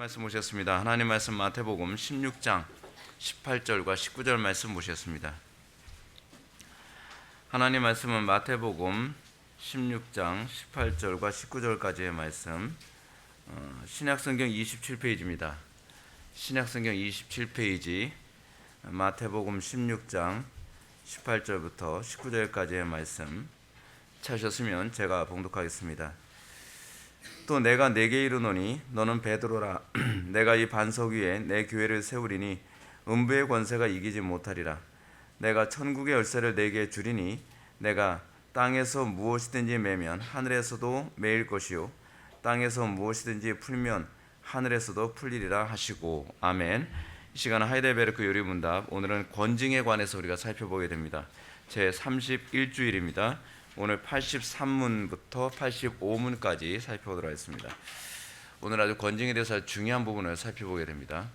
말씀 보셨습니다. 하나님 말씀 마태복음 16장 18절과 19절 말씀 보셨습니다. 하나님 말씀은 마태복음 16장 18절과 19절까지의 말씀, 신약성경 27페이지입니다. 신약성경 27페이지 마태복음 16장 18절부터 19절까지의 말씀 찾으셨으면 제가 봉독하겠습니다. 또 내가 네게 이르노니 너는 베드로라. 내가 이 반석 위에 내 교회를 세우리니 음부의 권세가 이기지 못하리라. 내가 천국의 열쇠를 네게 주리니 내가 땅에서 무엇이든지 매면 하늘에서도 매일 것이요 땅에서 무엇이든지 풀면 하늘에서도 풀리리라 하시고. 아멘. 이 시간은 하이델베르크 요리문답, 오늘은 권징에 관해서 우리가 살펴보게 됩니다. 제 31주일입니다. 오늘 83문부터 85문까지 살펴보도록 하겠습니다. 오늘 아주 권징에 대해서 아주 중요한 부분을 살펴보게 됩니다.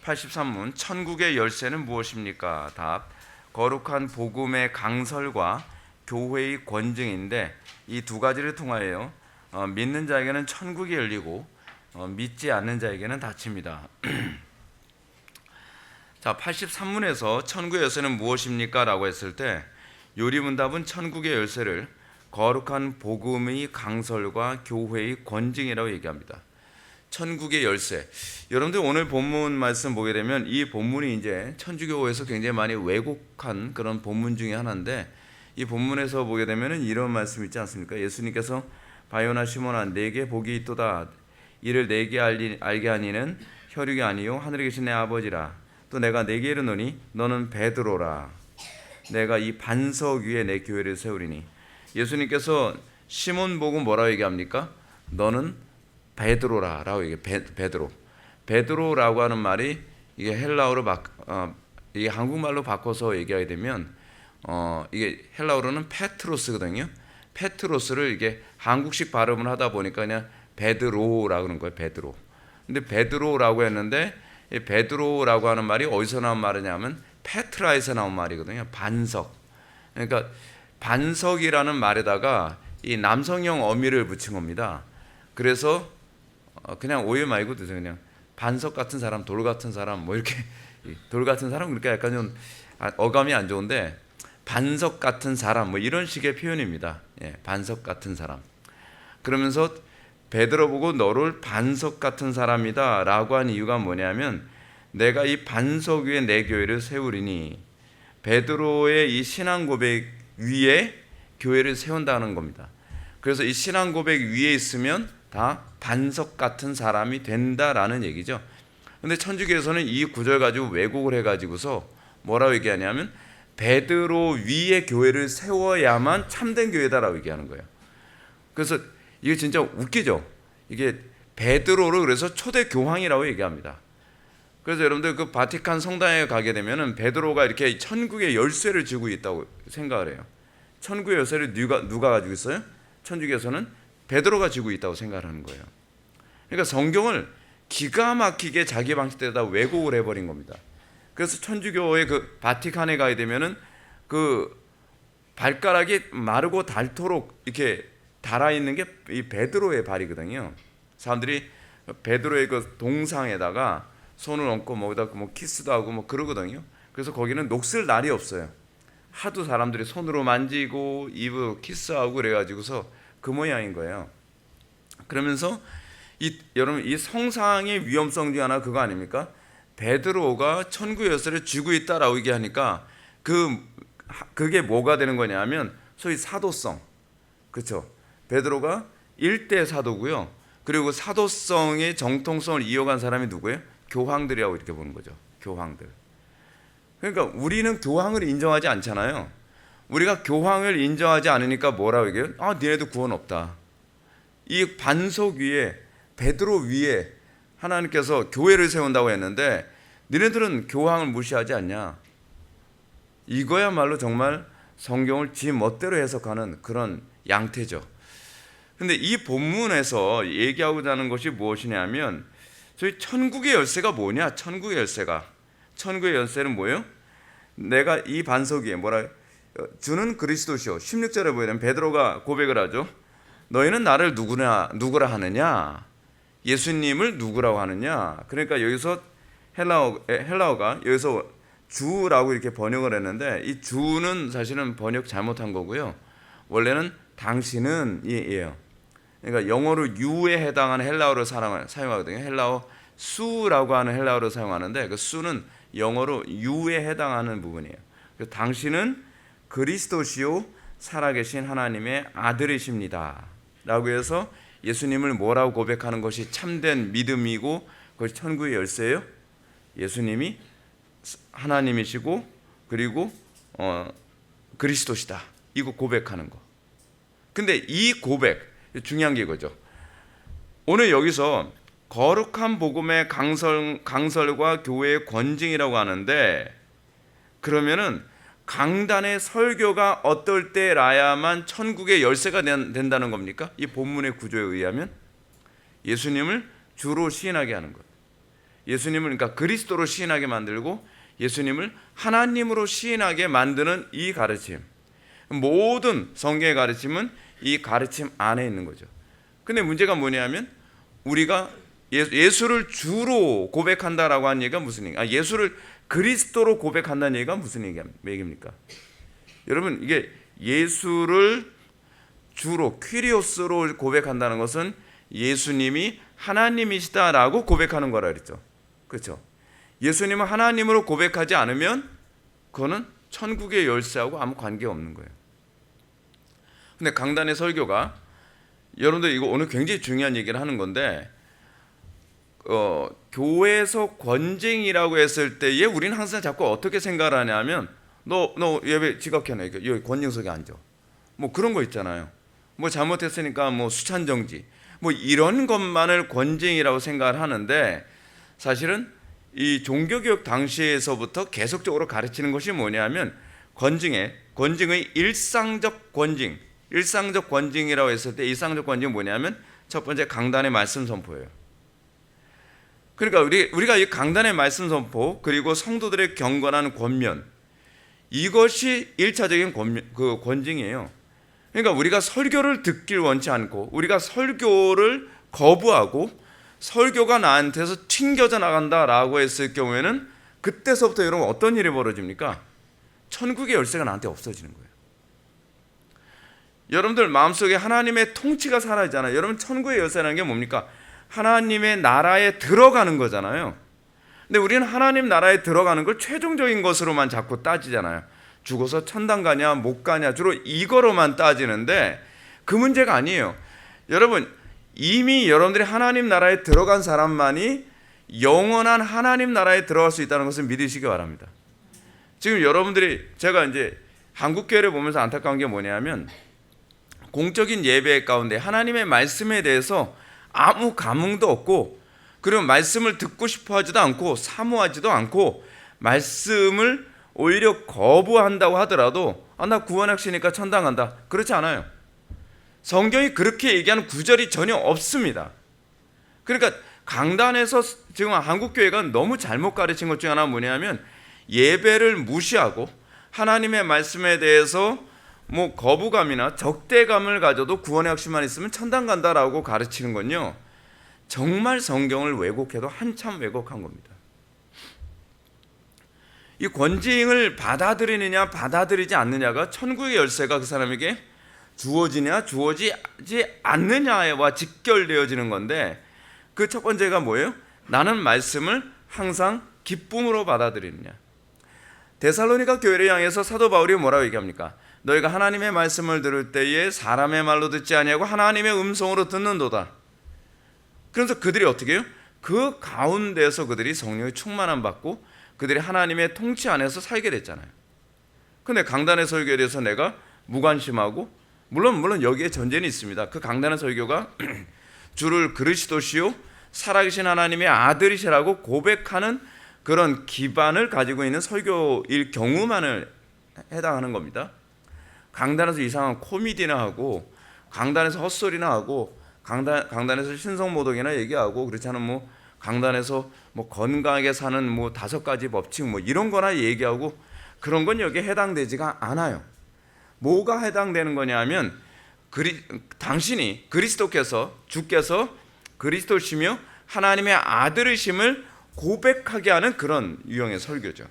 83문, 천국의 열쇠는 무엇입니까? 답, 거룩한 복음의 강설과 교회의 권징인데 이 두 가지를 통하여 믿는 자에게는 천국이 열리고 믿지 않는 자에게는 닫힙니다. 자, 83문에서 천국의 열쇠는 무엇입니까? 라고 했을 때 요리문답은 천국의 열쇠를 거룩한 복음의 강설과 교회의 권징이라고 얘기합니다. 천국의 열쇠. 여러분들 오늘 본문 말씀 보게 되면 이 본문이 이제 천주교에서 굉장히 많이 왜곡한 그런 본문 중에 하나인데, 이 본문에서 보게 되면 이런 말씀 있지 않습니까? 예수님께서 바요나 시몬아 내게 복이 있도다. 이를 내게 알게 하니는 혈육이 아니요 하늘에 계신 내 아버지라. 또 내가 네게 이르노니 너는 베드로라. 내가 이 반석 위에 내 교회를 세우리니. 예수님께서 시몬 보고 뭐라고 얘기합니까? 너는 베드로라 라고 얘기해요. 베드로라고 하는 말이 이게 헬라어로 이게 한국말로 바꿔서 얘기하게 되면 이게 헬라어로는 페트로스거든요. 페트로스를 이게 한국식 발음을 하다 보니까 그냥 베드로라고 그러는 거예요. 베드로. 근데 베드로라고 했는데 이 베드로라고 하는 말이 어디서 나온 말이냐면 페트라에서 나온 말이거든요. 반석. 그러니까 반석이라는 말에다가 이 남성형 어미를 붙인 겁니다. 그래서 그냥 오해 말고 드세요. 그냥 반석 같은 사람, 돌 같은 사람, 뭐 이렇게 돌 같은 사람 그러니까 약간 좀 어감이 안 좋은데 반석 같은 사람 뭐 이런 식의 표현입니다. 반석 같은 사람. 그러면서 베드로 보고 너를 반석 같은 사람이다 라고 한 이유가 뭐냐면 내가 이 반석 위에 내 교회를 세우리니, 베드로의 이 신앙 고백 위에 교회를 세운다는 겁니다. 그래서 이 신앙 고백 위에 있으면 다 반석 같은 사람이 된다라는 얘기죠. 근데 천주교에서는 이 구절 가지고 왜곡을 해가지고서 뭐라고 얘기하냐면 베드로 위에 교회를 세워야만 참된 교회다라고 얘기하는 거예요. 그래서 이게 진짜 웃기죠. 이게 베드로를 그래서 초대 교황이라고 얘기합니다. 그래서 여러분들 그 바티칸 성당에 가게 되면은 베드로가 이렇게 천국의 열쇠를 쥐고 있다고 생각을 해요. 천국의 열쇠를 누가 가지고 있어요? 천주교에서는 베드로가 쥐고 있다고 생각하는 거예요. 그러니까 성경을 기가 막히게 자기 방식대로 왜곡을 해버린 겁니다. 그래서 천주교의 그 바티칸에 가게 되면은 그 발가락이 마르고 닳도록 이렇게 달아 있는 게 이 베드로의 발이거든요. 사람들이 베드로의 그 동상에다가 손을 얹고 뭐 키스도 하고 뭐 그러거든요. 그래서 거기는 녹슬 날이 없어요. 하도 사람들이 손으로 만지고 입으로 키스하고 그래가지고서 그 모양인 거예요. 그러면서 여러분 이 성상의 위험성 중 하나 그거 아닙니까? 베드로가 천국의 열쇠를 쥐고 있다라고 얘기하니까 그게 뭐가 되는 거냐면 소위 사도성. 그렇죠? 베드로가 일대 사도고요. 그리고 사도성의 정통성을 이어간 사람이 누구예요? 교황들이라고 이렇게 보는 거죠. 교황들. 그러니까 우리는 교황을 인정하지 않잖아요. 우리가 교황을 인정하지 않으니까 뭐라고 얘기해요? 니네도 구원 없다. 이 반석 위에 베드로 위에 하나님께서 교회를 세운다고 했는데 너네들은 교황을 무시하지 않냐? 이거야말로 정말 성경을 지 멋대로 해석하는 그런 양태죠. 근데 이 본문에서 얘기하고자 하는 것이 무엇이냐면 저희 천국의 열쇠가 뭐냐? 천국의 열쇠는 뭐예요? 내가 이 반석 위에 주는 그리스도시요. 16절에 보면 베드로가 고백을 하죠. 너희는 나를 누구라 하느냐? 예수님을 누구라고 하느냐? 그러니까 여기서 헬라어가 여기서 주라고 이렇게 번역을 했는데, 이 주는 사실은 번역 잘못한 거고요. 원래는 당신은이에요. 그러니까 영어로 you에 해당하는 헬라어를 사용하거든요. 헬라어 수라고 하는 헬라어를 사용하는데, 그 수는 영어로 you에 해당하는 부분이에요. 당신은 그리스도시요 살아계신 하나님의 아들이십니다 라고 해서 예수님을 뭐라고 고백하는 것이 참된 믿음이고 그것이 천국의 열쇠예요. 예수님이 하나님이시고 그리고 그리스도시다, 이거 고백하는 거. 근데 이 고백 중요한 게 이거죠. 오늘 여기서 거룩한 복음의 강설과 교회의 권징이라고 하는데, 그러면은 강단의 설교가 어떨 때라야만 천국의 열쇠가 된다는 겁니까? 이 본문의 구조에 의하면 예수님을 주로 시인하게 하는 것, 예수님을 그러니까 그리스도로 시인하게 만들고 예수님을 하나님으로 시인하게 만드는 이 가르침, 모든 성경의 가르침은 이 가르침 안에 있는 거죠. 근데 문제가 뭐냐면 우리가 예수를 주로 고백한다라고 하는 얘기가 무슨 얘기야? 예수를 그리스도로 고백한다는 얘기가 무슨 얘기입니까? 여러분, 이게 예수를 주로 퀴리오스로 고백한다는 것은 예수님이 하나님이시다라고 고백하는 거라 그랬죠. 그렇죠? 예수님은 하나님으로 고백하지 않으면 그거는 천국의 열쇠하고 아무 관계가 없는 거예요. 근데 강단의 설교가, 여러분들 이거 오늘 굉장히 중요한 얘기를 하는 건데, 교회에서 권징이라고 했을 때에 우리는 항상 자꾸 어떻게 생각을 하냐면 너 예배 지각해놔, 여기 권징석에 앉아, 뭐 그런 거 있잖아요. 뭐 잘못했으니까 뭐 수찬정지, 뭐 이런 것만을 권징이라고 생각을 하는데, 사실은 이 종교개혁 당시에서부터 계속적으로 가르치는 것이 뭐냐면 권징의 일상적 권징이라고 했을 때 일상적 권징은 뭐냐면 첫 번째 강단의 말씀 선포예요. 그러니까 우리가 이 강단의 말씀 선포 그리고 성도들의 경건한 권면, 이것이 1차적인 권징이에요. 그러니까 우리가 설교를 듣길 원치 않고 우리가 설교를 거부하고 설교가 나한테서 튕겨져 나간다라고 했을 경우에는 그때서부터 여러분 어떤 일이 벌어집니까? 천국의 열쇠가 나한테 없어지는 거예요. 여러분들 마음속에 하나님의 통치가 사라지잖아요. 여러분, 천국의 열쇠라는 게 뭡니까? 하나님의 나라에 들어가는 거잖아요. 근데 우리는 하나님 나라에 들어가는 걸 최종적인 것으로만 자꾸 따지잖아요. 죽어서 천당 가냐 못 가냐 주로 이거로만 따지는데 그 문제가 아니에요. 여러분, 이미 여러분들이 하나님 나라에 들어간 사람만이 영원한 하나님 나라에 들어갈 수 있다는 것을 믿으시기 바랍니다. 지금 여러분들이, 제가 이제 한국교회를 보면서 안타까운 게 뭐냐면 공적인 예배 가운데 하나님의 말씀에 대해서 아무 감흥도 없고, 그리고 말씀을 듣고 싶어 하지도 않고 사모하지도 않고 말씀을 오히려 거부한다고 하더라도 나 구원학시니까 천당 간다, 그렇지 않아요. 성경이 그렇게 얘기하는 구절이 전혀 없습니다. 그러니까 강단에서 지금 한국교회가 너무 잘못 가르친 것 중에 하나가 뭐냐면 예배를 무시하고 하나님의 말씀에 대해서 뭐 거부감이나 적대감을 가져도 구원의 확신만 있으면 천당 간다라고 가르치는 건요, 정말 성경을 왜곡해도 한참 왜곡한 겁니다. 이 권징을 받아들이느냐 받아들이지 않느냐가 천국의 열쇠가 그 사람에게 주어지냐 주어지지 않느냐와 직결되어지는 건데, 그 첫 번째가 뭐예요? 나는 말씀을 항상 기쁨으로 받아들이느냐. 데살로니가 교회를 향해서 사도 바울이 뭐라고 얘기합니까? 너희가 하나님의 말씀을 들을 때에 사람의 말로 듣지 아니하고 하나님의 음성으로 듣는도다. 그래서 그들이 어떻게 해요? 그 가운데서 그들이 성령의 충만함 받고 그들이 하나님의 통치 안에서 살게 됐잖아요. 근데 강단의 설교에 대해서 내가 무관심하고, 물론 여기에 전제는 있습니다. 그 강단의 설교가 주를 그리스도시요 살아계신 하나님의 아들이시라고 고백하는 그런 기반을 가지고 있는 설교일 경우만을 해당하는 겁니다. 강단에서 이상한 코미디나 하고, 강단에서 헛소리나 하고, 강단에서 신성모독이나 얘기하고, 그렇지 않으면 뭐 강단에서 뭐 건강하게 사는 뭐 5가지 법칙 뭐 이런 거나 얘기하고, 그런 건 여기에 해당되지가 않아요. 뭐가 해당되는 거냐면 당신이 그리스도께서 주께서 그리스도시며 하나님의 아들이심을 고백하게 하는 그런 유형의 설교죠.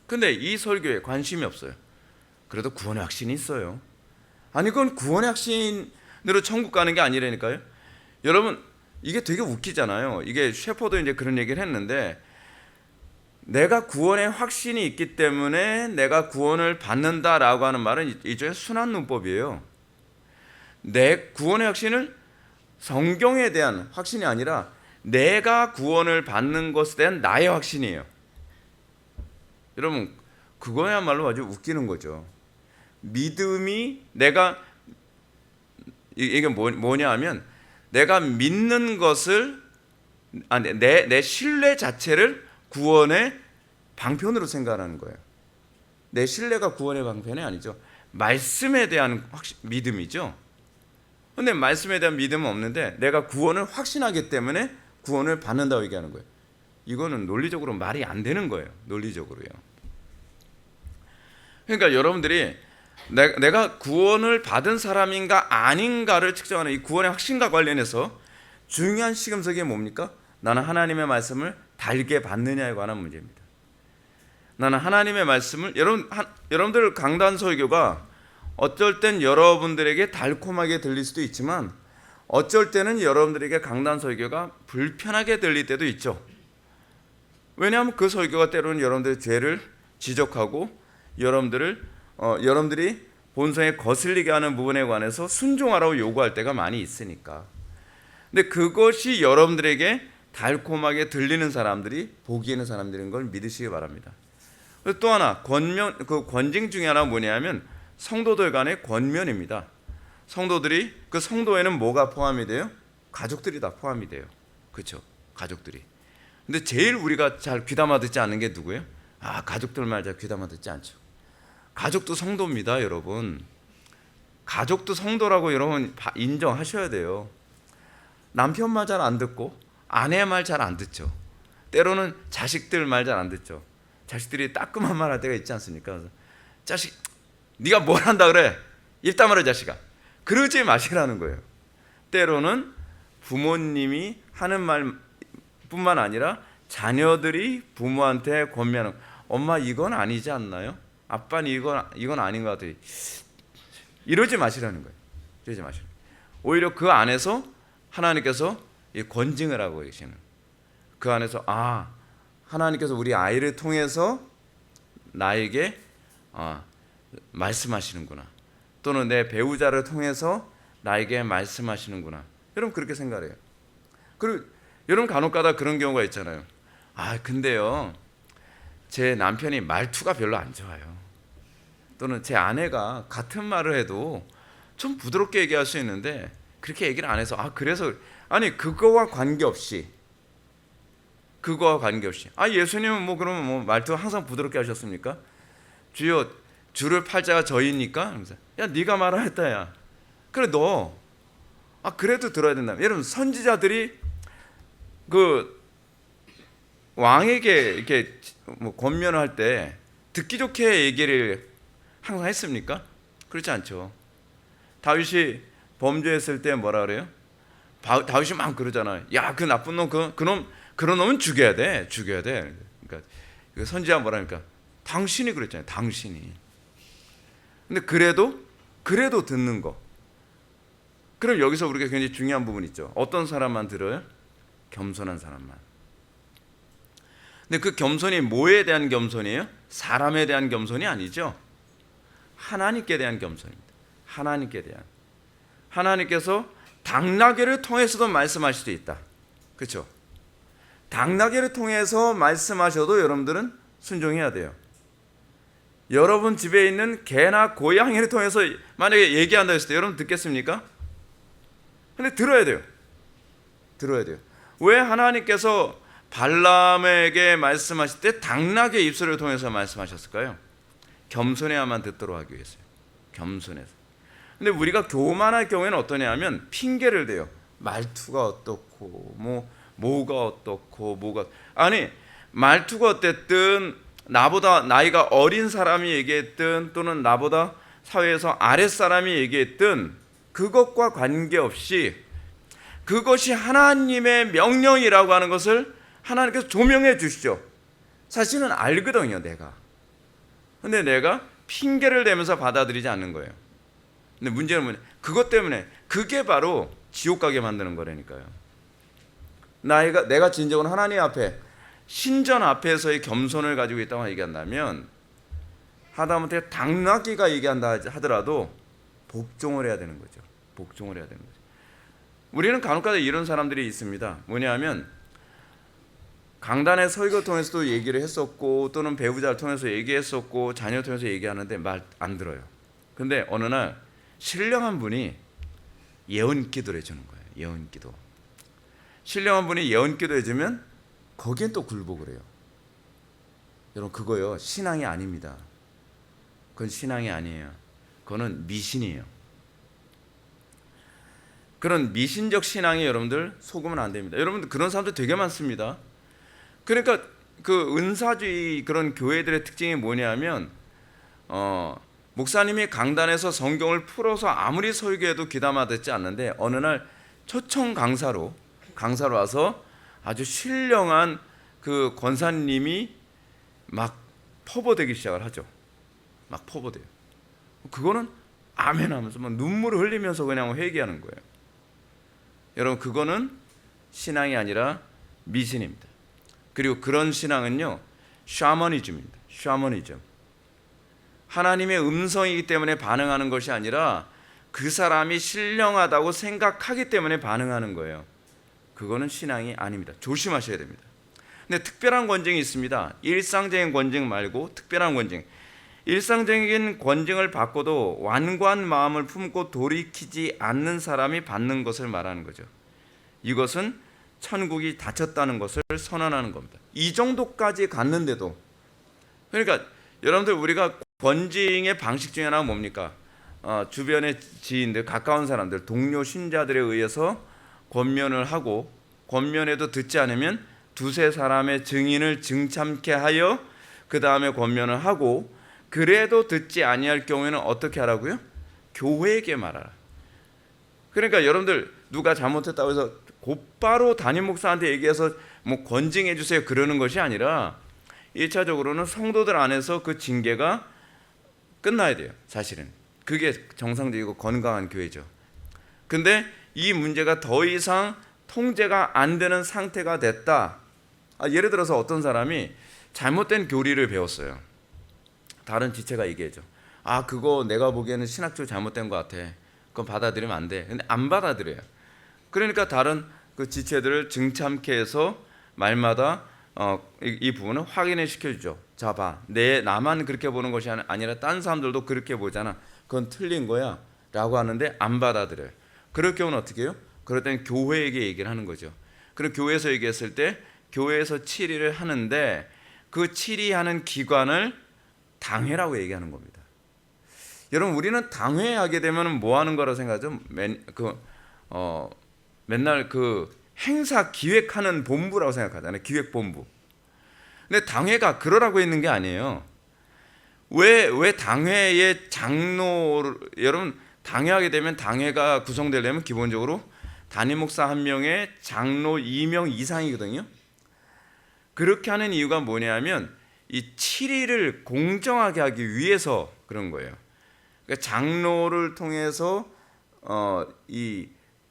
근데 이 설교에 관심이 없어요. 그래도 구원의 확신이 있어요. 아니 그건 구원의 확신으로 천국 가는 게 아니라니까요. 여러분 이게 되게 웃기잖아요. 이게 셰퍼도 이제 그런 얘기를 했는데, 내가 구원의 확신이 있기 때문에 내가 구원을 받는다라고 하는 말은 일종의 순환 문법이에요. 내 구원의 확신을 성경에 대한 확신이 아니라 내가 구원을 받는 것에 대한 나의 확신이에요. 여러분 그거야말로 아주 웃기는 거죠. 믿음이 이게 뭐냐 하면 내가 믿는 것을 내 신뢰 자체를 구원의 방편으로 생각하는 거예요. 내 신뢰가 구원의 방편이 아니죠. 말씀에 대한 믿음이죠. 그런데 말씀에 대한 믿음은 없는데 내가 구원을 확신하기 때문에 구원을 받는다고 얘기하는 거예요. 이거는 논리적으로 말이 안 되는 거예요. 논리적으로요. 그러니까 여러분들이 내가 구원을 받은 사람인가 아닌가를 측정하는 이 구원의 확신과 관련해서 중요한 시금석이 뭡니까? 나는 하나님의 말씀을 달게 받느냐에 관한 문제입니다. 나는 하나님의 말씀을 여러분들 강단 설교가 어쩔 땐 여러분들에게 달콤하게 들릴 수도 있지만 어쩔 때는 여러분들에게 강단 설교가 불편하게 들릴 때도 있죠. 왜냐하면 그 설교가 때로는 여러분들의 죄를 지적하고 여러분들이 본성에 거슬리게 하는 부분에 관해서 순종하라고 요구할 때가 많이 있으니까. 근데 그것이 여러분들에게 달콤하게 들리는 사람들이 복이 있는 사람들인 걸 믿으시기 바랍니다. 또 하나 권징 중에 하나 뭐냐면 성도들 간의 권면입니다. 성도들이 그 성도에는 뭐가 포함이 돼요? 가족들이 다 포함이 돼요. 그렇죠? 가족들이. 근데 제일 우리가 잘 귀담아 듣지 않는 게 누구예요? 가족들 말 잘 귀담아 듣지 않죠. 가족도 성도입니다, 여러분. 가족도 성도라고 여러분 인정하셔야 돼요. 남편 말 잘 안 듣고 아내 말 잘 안 듣죠. 때로는 자식들 말 잘 안 듣죠. 자식들이 따끔한 말 할 때가 있지 않습니까? 그래서 자식, 네가 뭘 한다 그래? 입 다물어 자식아. 그러지 마시라는 거예요. 때로는 부모님이 하는 말뿐만 아니라 자녀들이 부모한테 권면하는, 엄마 이건 아니지 않나요? 아빠는 이건 아닌 것 같아요. 이러지 마시라는 거예요. 이러지 마시라. 오히려 그 안에서 하나님께서 권징을 하고 계시는, 그 안에서 하나님께서 우리 아이를 통해서 나에게 말씀하시는구나, 또는 내 배우자를 통해서 나에게 말씀하시는구나. 여러분 그렇게 생각해요. 그리고 여러분 간혹가다 그런 경우가 있잖아요. 근데요 제 남편이 말투가 별로 안 좋아요. 또는 제 아내가 같은 말을 해도 좀 부드럽게 얘기할 수 있는데 그렇게 얘기를 안 해서 그래서 그거와 관계없이 예수님은 그러면 말투 항상 부드럽게 하셨습니까? 주여 주를 팔자가 저희니까. 야 네가 말하였다 야. 그래 너 그래도 들어야 된다. 여러분 선지자들이 그 왕에게 이렇게 권면을 할 때 듣기 좋게 얘기를 항상 했습니까? 그렇지 않죠. 다윗이 범죄했을 때 뭐라 그래요? 다윗이 막 그러잖아요. 야 그 나쁜 놈 그런 놈은 죽여야 돼. 그러니까 그 선지자 뭐라니까? 당신이 그랬잖아요. 당신이. 근데 그래도 듣는 거. 그럼 여기서 우리가 굉장히 중요한 부분이 있죠. 어떤 사람만 들어요? 겸손한 사람만. 근데 그 겸손이 뭐에 대한 겸손이에요? 사람에 대한 겸손이 아니죠. 하나님께 대한 겸손입니다. 하나님께 대한. 하나님께서 당나귀를 통해서도 말씀하실 수 있다. 그렇죠? 당나귀를 통해서 말씀하셔도 여러분들은 순종해야 돼요. 여러분 집에 있는 개나 고양이를 통해서 만약에 얘기한다 했을 때 여러분 듣겠습니까? 근데 들어야 돼요. 왜 하나님께서 발람에게 말씀하실 때 당나귀의 입술을 통해서 말씀하셨을까요? 겸손해야만 듣도록 하기 위해서요. 겸손해서. 근데 우리가 교만할 경우에는 어떠냐 하면 핑계를 대요. 말투가 어떻고 뭐가 어떻고 말투가 어땠든 나보다 나이가 어린 사람이 얘기했든 또는 나보다 사회에서 아랫사람이 얘기했든 그것과 관계없이 그것이 하나님의 명령이라고 하는 것을 하나님께서 조명해 주시죠. 사실은 알거든요, 내가. 근데 내가 핑계를 대면서 받아들이지 않는 거예요. 근데 문제는 뭐냐? 그것 때문에 그게 바로 지옥 가게 만드는 거라니까요. 내가 진정으로 하나님 앞에 신전 앞에서의 겸손을 가지고 있다고 얘기한다면 하다못해 당나귀가 얘기한다 하더라도 복종을 해야 되는 거죠. 복종을 해야 되는 거죠. 우리는 간혹가다 이런 사람들이 있습니다. 뭐냐면 강단의 설교 통해서도 얘기를 했었고 또는 배우자를 통해서 얘기했었고 자녀를 통해서 얘기하는데 말 안 들어요. 근데 어느 날 신령한 분이 예언 기도를 해주는 거예요. 예언 기도. 신령한 분이 예언 기도 해주면 거기엔 또 굴복을 해요. 여러분 그거요 신앙이 아닙니다. 그건 신앙이 아니에요. 그거는 미신이에요. 그런 미신적 신앙에 여러분들 속으면 안 됩니다. 여러분들 그런 사람들 되게 많습니다. 그러니까 그 은사주의 그런 교회들의 특징이 뭐냐면 목사님이 강단에서 성경을 풀어서 아무리 설교해도 귀담아 듣지 않는데 어느 날 초청 강사로 와서 아주 신령한 그 권사님이 막 퍼부대기 시작을 하죠. 막 퍼부대요. 그거는 아멘 하면서 막 눈물을 흘리면서 그냥 회개하는 거예요. 여러분 그거는 신앙이 아니라 미신입니다. 그리고 그런 신앙은요 샤머니즘입니다. 샤머니즘. 하나님의 음성이기 때문에 반응하는 것이 아니라 그 사람이 신령하다고 생각하기 때문에 반응하는 거예요. 그거는 신앙이 아닙니다. 조심하셔야 됩니다. 근데 특별한 권징이 있습니다. 일상적인 권징 말고 특별한 권징. 일상적인 권징을 받고도 완고한 마음을 품고 돌이키지 않는 사람이 받는 것을 말하는 거죠. 이것은 천국이 닫혔다는 것을 선언하는 겁니다. 이 정도까지 갔는데도 그러니까 여러분들 우리가 권징의 방식 중에 하나가 뭡니까? 주변의 지인들, 가까운 사람들, 동료 신자들에 의해서 권면을 하고 권면에도 듣지 않으면 두세 사람의 증인을 증참케 하여 그 다음에 권면을 하고 그래도 듣지 아니할 경우에는 어떻게 하라고요? 교회에게 말하라. 그러니까 여러분들 누가 잘못했다고 해서 곧바로 담임 목사한테 얘기해서 뭐 권징해 주세요 그러는 것이 아니라 1차적으로는 성도들 안에서 그 징계가 끝나야 돼요. 사실은 그게 정상적이고 건강한 교회죠. 근데 이 문제가 더 이상 통제가 안 되는 상태가 됐다. 예를 들어서 어떤 사람이 잘못된 교리를 배웠어요. 다른 지체가 얘기해줘. 그거 내가 보기에는 신학적으로 잘못된 것 같아. 그건 받아들이면 안 돼. 근데 안 받아들여요. 그러니까 다른 그 지체들을 증참케 해서 말마다 이 부분을 확인을 시켜주죠. 자 봐, 나만 그렇게 보는 것이 아니라 딴 사람들도 그렇게 보잖아. 그건 틀린 거야 라고 하는데 안 받아들여요. 그럴 경우는 어떻게 해요? 그럴 때는 교회에게 얘기를 하는 거죠. 그리고 교회에서 얘기했을 때 교회에서 치리를 하는데 그 치리하는 기관을 당회라고 얘기하는 겁니다. 여러분 우리는 당회하게 되면 뭐 하는 거라 생각하죠? 맨날 그 행사 기획하는 본부라고 생각하잖아요. 기획본부. 근데 당회가 그러라고 있는 게 아니에요. 왜 당회의 여러분 당회하게 되면 당회가 구성되려면 기본적으로 담임 목사 1명에 장로 2명 이상이거든요. 그렇게 하는 이유가 뭐냐면 이 치리를 공정하게 하기 위해서 그런 거예요. 그러니까 장로를 통해서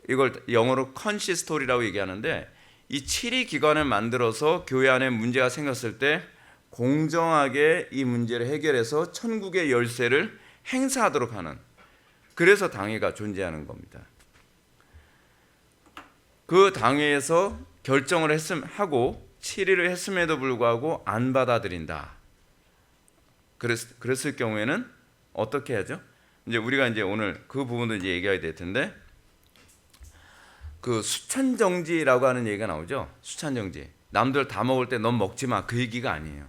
이걸 영어로 컨시스토리라고 얘기하는데 이 치리 기관을 만들어서 교회 안에 문제가 생겼을 때 공정하게 이 문제를 해결해서 천국의 열쇠를 행사하도록 하는, 그래서 당회가 존재하는 겁니다. 그 당회에서 결정을 하고 치리를 했음에도 불구하고 안 받아들인다. 그랬을 경우에는 어떻게 하죠? 이제 우리가 이제 오늘 그 부분도 이제 얘기해야 될 텐데, 그 수찬정지라고 하는 얘기가 나오죠. 수찬정지. 남들 다 먹을 때 넌 먹지 마. 그 얘기가 아니에요.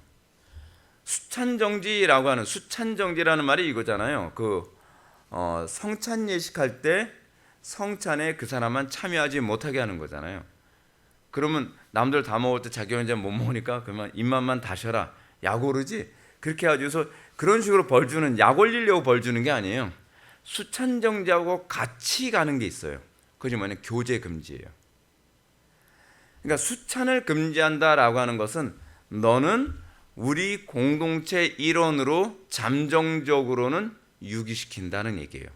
수찬정지라는 말이 이거잖아요. 성찬 예식할 때 성찬에 그 사람만 참여하지 못하게 하는 거잖아요. 그러면 남들 다 먹을 때 자기 혼자 못 먹으니까 그러면 입맛만 다셔라. 야고르지? 그렇게 해가지고서 그런 식으로 벌 주는, 약 올리려고 벌 주는 게 아니에요. 수찬정제하고 같이 가는 게 있어요. 그것이 뭐냐, 교제 금지예요. 그러니까 수찬을 금지한다라고 하는 것은 너는 우리 공동체 일원으로 잠정적으로는 유기시킨다는 얘기예요.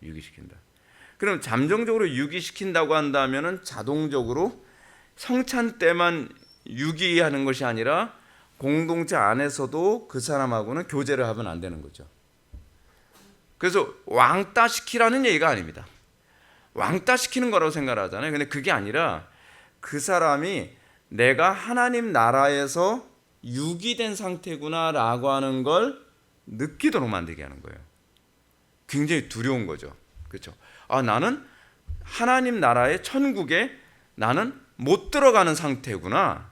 유기시킨다. 그럼 잠정적으로 유기시킨다고 한다면은 자동적으로 성찬 때만 유기하는 것이 아니라 공동체 안에서도 그 사람하고는 교제를 하면 안 되는 거죠. 그래서 왕따 시키라는 얘기가 아닙니다. 왕따 시키는 거라고 생각하잖아요. 근데 그게 아니라 그 사람이 내가 하나님 나라에서 유기된 상태구나라고 하는 걸 느끼도록 만들게 하는 거예요. 굉장히 두려운 거죠. 그렇죠? 아, 나는 하나님 나라의 천국에 나는 못 들어가는 상태구나.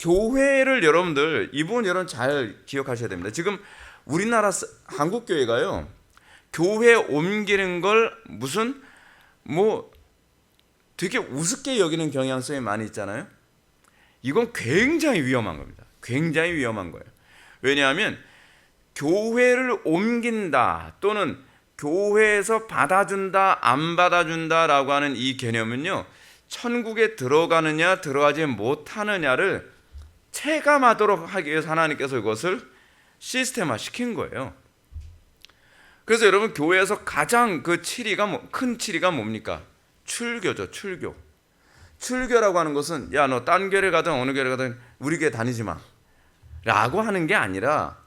교회를 여러분들, 이 부분 여러분 잘 기억하셔야 됩니다. 지금 우리나라 한국 교회가요, 교회 옮기는 걸 무슨 뭐 되게 우습게 여기는 경향성이 많이 있잖아요. 이건 굉장히 위험한 겁니다. 굉장히 위험한 거예요. 왜냐하면 교회를 옮긴다 또는 교회에서 받아준다 안 받아준다라고 하는 이 개념은요, 천국에 들어가느냐 들어가지 못하느냐를 체감하도록 하기 위해서 하나님께서 이것을 시스템화 시킨 거예요. 그래서 여러분, 교회에서 가장 그 큰 치리가 뭡니까? 출교죠. 출교. 출교라고 하는 것은 야, 너 딴 교회 가든 어느 교회 가든 우리 교회 다니지 마 라고 하는 게 아니라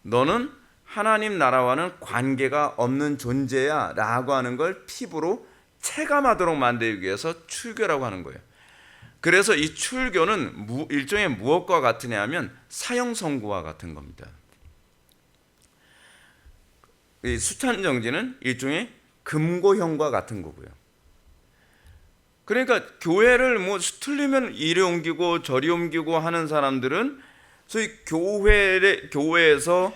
너는 하나님 나라와는 관계가 없는 존재야 라고 하는 걸 피부로 체감하도록 만들기 위해서 출교라고 하는 거예요. 그래서 이 출교는 일종의 무엇과 같으냐 하면 사형선고와 같은 겁니다. 이 수찬정지는 일종의 금고형과 같은 거고요. 그러니까 교회를 뭐 틀리면 이리 옮기고 저리 옮기고 하는 사람들은 소위 교회에서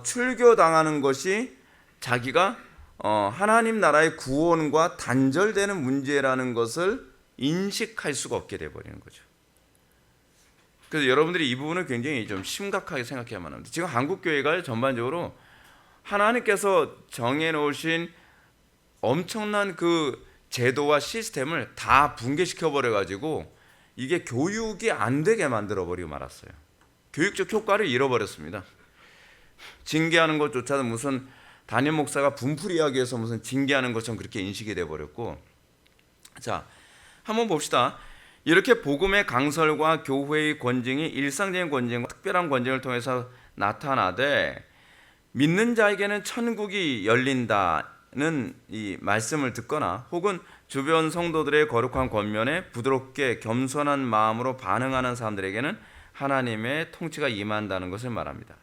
출교당하는 것이 자기가 하나님 나라의 구원과 단절되는 문제라는 것을 인식할 수가 없게 되어버리는 거죠. 그래서 여러분들이 이 부분을 굉장히 좀 심각하게 생각해야만 합니다. 지금 한국 교회가 전반적으로 하나님께서 정해놓으신 엄청난 그 제도와 시스템을 다 붕괴시켜 버려가지고 이게 교육이 안 되게 만들어버리고 말았어요. 교육적 효과를 잃어버렸습니다. 징계하는 것조차도 무슨 담임 목사가 분풀이하기 위해서 무슨 징계하는 것처럼 그렇게 인식이 돼버렸고, 자, 한번 봅시다. 이렇게 복음의 강설과 교회의 권징이 일상적인 권징과 특별한 권징을 통해서 나타나되 믿는 자에게는 천국이 열린다는 이 말씀을 듣거나 혹은 주변 성도들의 거룩한 권면에 부드럽게 겸손한 마음으로 반응하는 사람들에게는 하나님의 통치가 임한다는 것을 말합니다.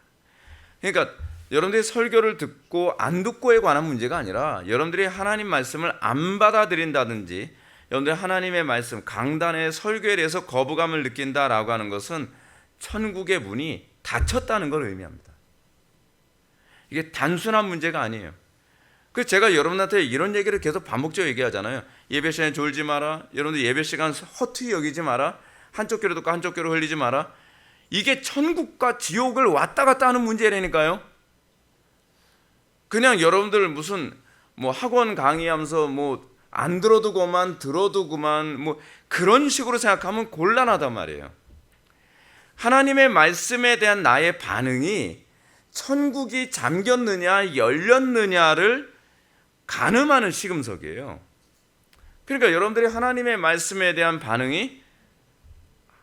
그러니까 여러분들이 설교를 듣고 안 듣고에 관한 문제가 아니라 여러분들이 하나님 말씀을 안 받아들인다든지 여러분들이 하나님의 말씀, 강단의 설교에 대해서 거부감을 느낀다라고 하는 것은 천국의 문이 닫혔다는 걸 의미합니다. 이게 단순한 문제가 아니에요. 그래서 제가 여러분한테 이런 얘기를 계속 반복적으로 얘기하잖아요. 예배 시간에 졸지 마라. 여러분들 예배 시간 허투루 여기지 마라. 한쪽 귀로 듣고 한쪽 귀로 흘리지 마라. 이게 천국과 지옥을 왔다 갔다 하는 문제라니까요. 그냥 여러분들 무슨 뭐 학원 강의하면서 뭐 안 들어도 그만 들어도 그만 뭐 그런 식으로 생각하면 곤란하단 말이에요. 하나님의 말씀에 대한 나의 반응이 천국이 잠겼느냐 열렸느냐를 가늠하는 시금석이에요. 그러니까 여러분들이 하나님의 말씀에 대한 반응이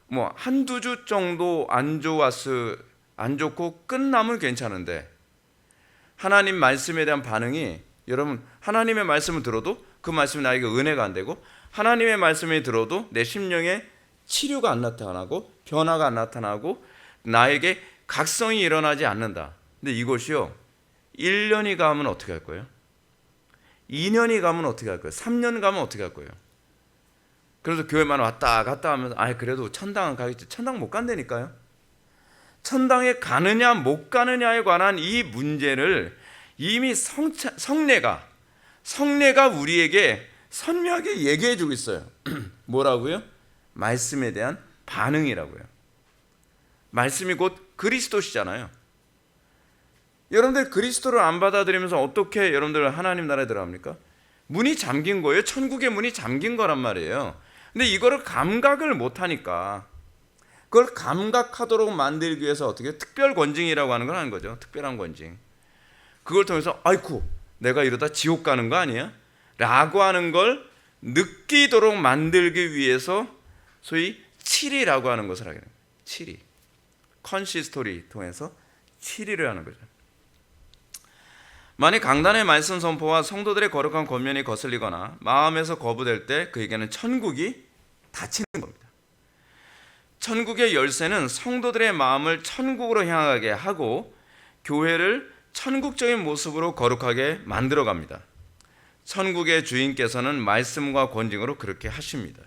뭐 한두 주 정도 안 좋고 끝나면 괜찮은데, 하나님 말씀에 대한 반응이 여러분 하나님의 말씀을 들어도 그 말씀이 나에게 은혜가 안 되고, 하나님의 말씀을 들어도 내 심령에 치료가 안 나타나고 변화가 안 나타나고 나에게 각성이 일어나지 않는다. 근데 이것이요, 1년이 가면 어떻게 할 거예요? 2년이 가면 어떻게 할 거예요? 3년 가면 어떻게 할 거예요? 그래서 교회만 왔다 갔다 하면서 그래도 천당은 가겠지. 천당 못 간다니까요. 천당에 가느냐 못 가느냐에 관한 이 문제를 이미 성례가 우리에게 선명하게 얘기해 주고 있어요. 뭐라고요? 말씀에 대한 반응이라고요. 말씀이 곧 그리스도시잖아요. 여러분들 그리스도를 안 받아들이면서 어떻게 여러분들 하나님 나라에 들어갑니까? 문이 잠긴 거예요. 천국의 문이 잠긴 거란 말이에요. 근데 이거를 감각을 못하니까 그걸 감각하도록 만들기 위해서 어떻게 특별 권징이라고 하는 걸 하는 거죠. 특별한 권징. 그걸 통해서 아이쿠 내가 이러다 지옥 가는 거 아니야? 라고 하는 걸 느끼도록 만들기 위해서 소위 치리라고 하는 것을 하게 됩니다. 치리. 컨시스토리 통해서 치리를 하는 거죠. 만약 강단의 말씀 선포와 성도들의 거룩한 권면이 거슬리거나 마음에서 거부될 때 그에게는 천국이 닫히는 겁니다. 천국의 열쇠는 성도들의 마음을 천국으로 향하게 하고 교회를 천국적인 모습으로 거룩하게 만들어 갑니다. 천국의 주인께서는 말씀과 권징으로 그렇게 하십니다.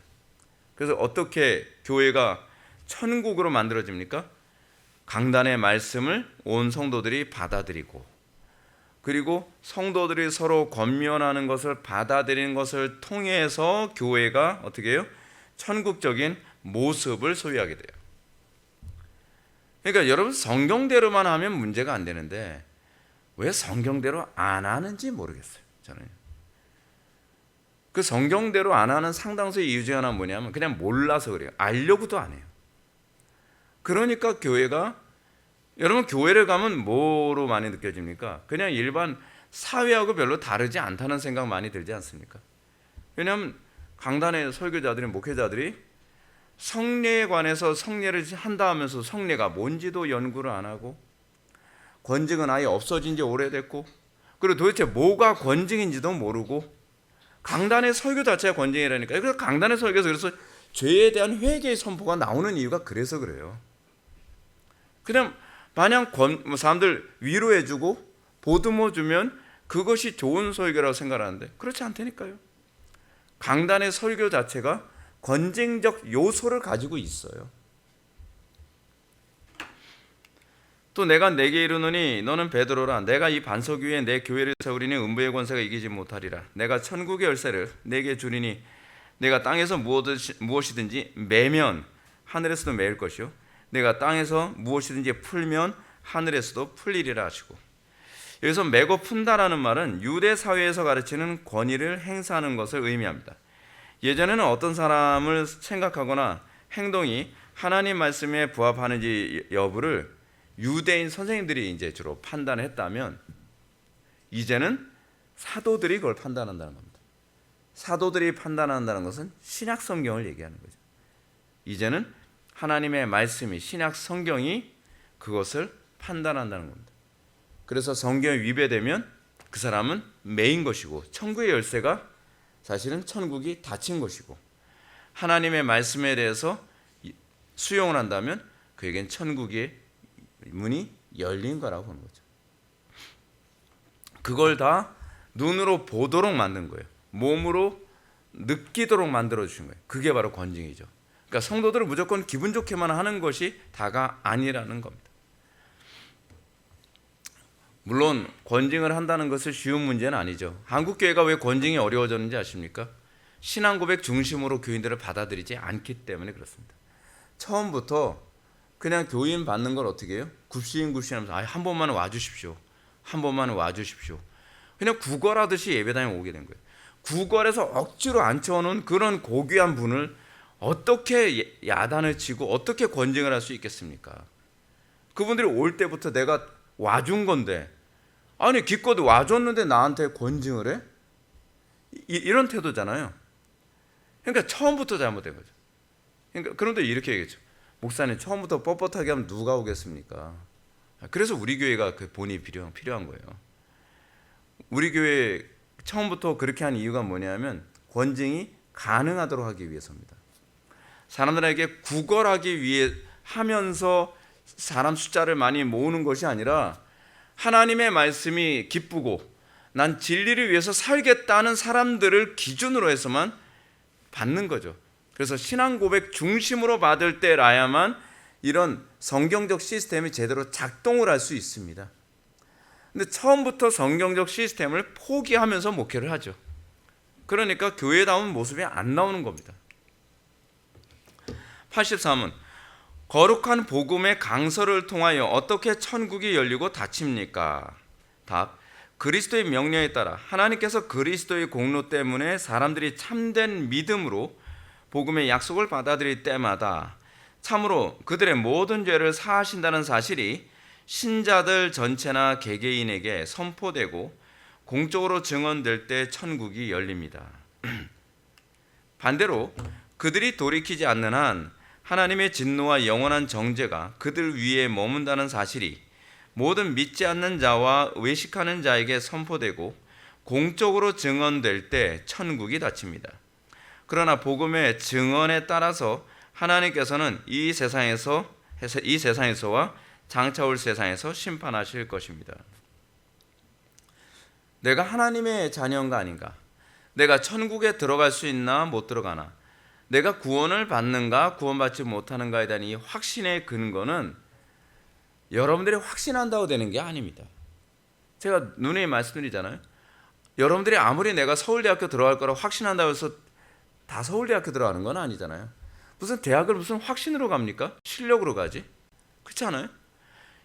그래서 어떻게 교회가 천국으로 만들어집니까? 강단의 말씀을 온 성도들이 받아들이고 그리고 성도들이 서로 권면하는 것을 받아들이는 것을 통해서 교회가 어떻게 해요? 천국적인 모습을 소유하게 돼요. 그러니까 여러분 성경대로만 하면 문제가 안 되는데 왜 성경대로 안 하는지 모르겠어요. 저는 그 성경대로 안 하는 상당수의 이유 중에 하나는 뭐냐면 그냥 몰라서 그래요. 알려고도 안 해요. 그러니까 교회가 여러분 교회를 가면 뭐로 많이 느껴집니까? 그냥 일반 사회하고 별로 다르지 않다는 생각 많이 들지 않습니까? 왜냐하면 강단의 설교자들이 목회자들이 성례에 관해서 성례를 한다 하면서 성례가 뭔지도 연구를 안 하고 권징은 아예 없어진 지 오래됐고 그리고 도대체 뭐가 권징인지도 모르고 강단의 설교 자체가 권징이라니까. 그래서 강단의 설교에서 그래서 죄에 대한 회개의 선포가 나오는 이유가 그래서 그래요. 그냥 마냥 사람들 위로해주고 보듬어 주면 그것이 좋은 설교라고 생각하는데 그렇지 않다니까요. 강단의 설교 자체가 권징적 요소를 가지고 있어요. 또 내가 내게 이르노니 너는 베드로라. 내가 이 반석 위에 내 교회를 세우리니 음부의 권세가 이기지 못하리라. 내가 천국의 열쇠를 내게 주리니 내가 땅에서 무엇이든지 매면 하늘에서도 매일 것이요 내가 땅에서 무엇이든지 풀면 하늘에서도 풀리리라 하시고, 여기서 매고 푼다라는 말은 유대 사회에서 가르치는 권위를 행사하는 것을 의미합니다. 예전에는 어떤 사람을 생각하거나 행동이 하나님 말씀에 부합하는지 여부를 유대인 선생님들이 이제 주로 판단했다면 이제는 사도들이 그걸 판단한다는 겁니다. 사도들이 판단한다는 것은 신약 성경을 얘기하는 거죠. 이제는 하나님의 말씀이 신약 성경이 그것을 판단한다는 겁니다. 그래서 성경이 위배되면 그 사람은 매인 것이고 천국의 열쇠가 사실은 천국이 닫힌 것이고 하나님의 말씀에 대해서 수용을 한다면 그에겐 천국의 문이 열린 거라고 보는 거죠. 그걸 다 눈으로 보도록 만든 거예요. 몸으로 느끼도록 만들어 주신 거예요. 그게 바로 권징이죠. 그러니까 성도들은 무조건 기분 좋게만 하는 것이 다가 아니라는 겁니다. 물론 권징을 한다는 것은 쉬운 문제는 아니죠. 한국 교회가 왜 권징이 어려워졌는지 아십니까? 신앙 고백 중심으로 교인들을 받아들이지 않기 때문에 그렇습니다. 처음부터 그냥 교인 받는 걸 어떻게 해요? 굽신굽신하면서 한 번만 와주십시오. 한 번만 와주십시오. 그냥 구걸하듯이 예배당에 오게 된 거예요. 구걸해서 억지로 앉혀놓은 그런 고귀한 분을 어떻게 야단을 치고 어떻게 권징을 할 수 있겠습니까? 그분들이 올 때부터 내가 와준 건데 아니 기껏 와줬는데 나한테 권징을 해? 이런 태도잖아요. 그러니까 처음부터 잘못된 거죠. 그러니까 그런데 이렇게 얘기했죠. 목사님 처음부터 뻣뻣하게 하면 누가 오겠습니까? 그래서 우리 교회가 그 본이 필요한 거예요. 우리 교회 처음부터 그렇게 한 이유가 뭐냐면 권징이 가능하도록 하기 위해서입니다. 사람들에게 구걸하기 위해 하면서 사람 숫자를 많이 모으는 것이 아니라 하나님의 말씀이 기쁘고 난 진리를 위해서 살겠다는 사람들을 기준으로 해서만 받는 거죠. 그래서 신앙 고백 중심으로 받을 때라야만 이런 성경적 시스템이 제대로 작동을 할 수 있습니다. 근데 처음부터 성경적 시스템을 포기하면서 목회를 하죠. 그러니까 교회다운 모습이 안 나오는 겁니다. 83은 거룩한 복음의 강설을 통하여 어떻게 천국이 열리고 닫힙니까? 답. 그리스도의 명령에 따라 하나님께서 그리스도의 공로 때문에 사람들이 참된 믿음으로 복음의 약속을 받아들일 때마다 참으로 그들의 모든 죄를 사하신다는 사실이 신자들 전체나 개개인에게 선포되고 공적으로 증언될 때 천국이 열립니다. 반대로 그들이 돌이키지 않는 한 하나님의 진노와 영원한 정죄가 그들 위에 머문다는 사실이 모든 믿지 않는 자와 외식하는 자에게 선포되고 공적으로 증언될 때 천국이 닫힙니다. 그러나 복음의 증언에 따라서 하나님께서는 이 세상에서와 장차올 세상에서 심판하실 것입니다. 내가 하나님의 자녀인가 아닌가? 내가 천국에 들어갈 수 있나 못 들어가나? 내가 구원을 받는가 구원받지 못하는가에 대한 이 확신의 근거는 여러분들이 확신한다고 되는 게 아닙니다. 제가 누누이 말씀드리잖아요. 여러분들이 아무리 내가 서울대학교 들어갈 거라고 확신한다고 해서 다 서울대학교 들어가는 건 아니잖아요. 무슨 대학을 무슨 확신으로 갑니까? 실력으로 가지. 그렇지 않아요?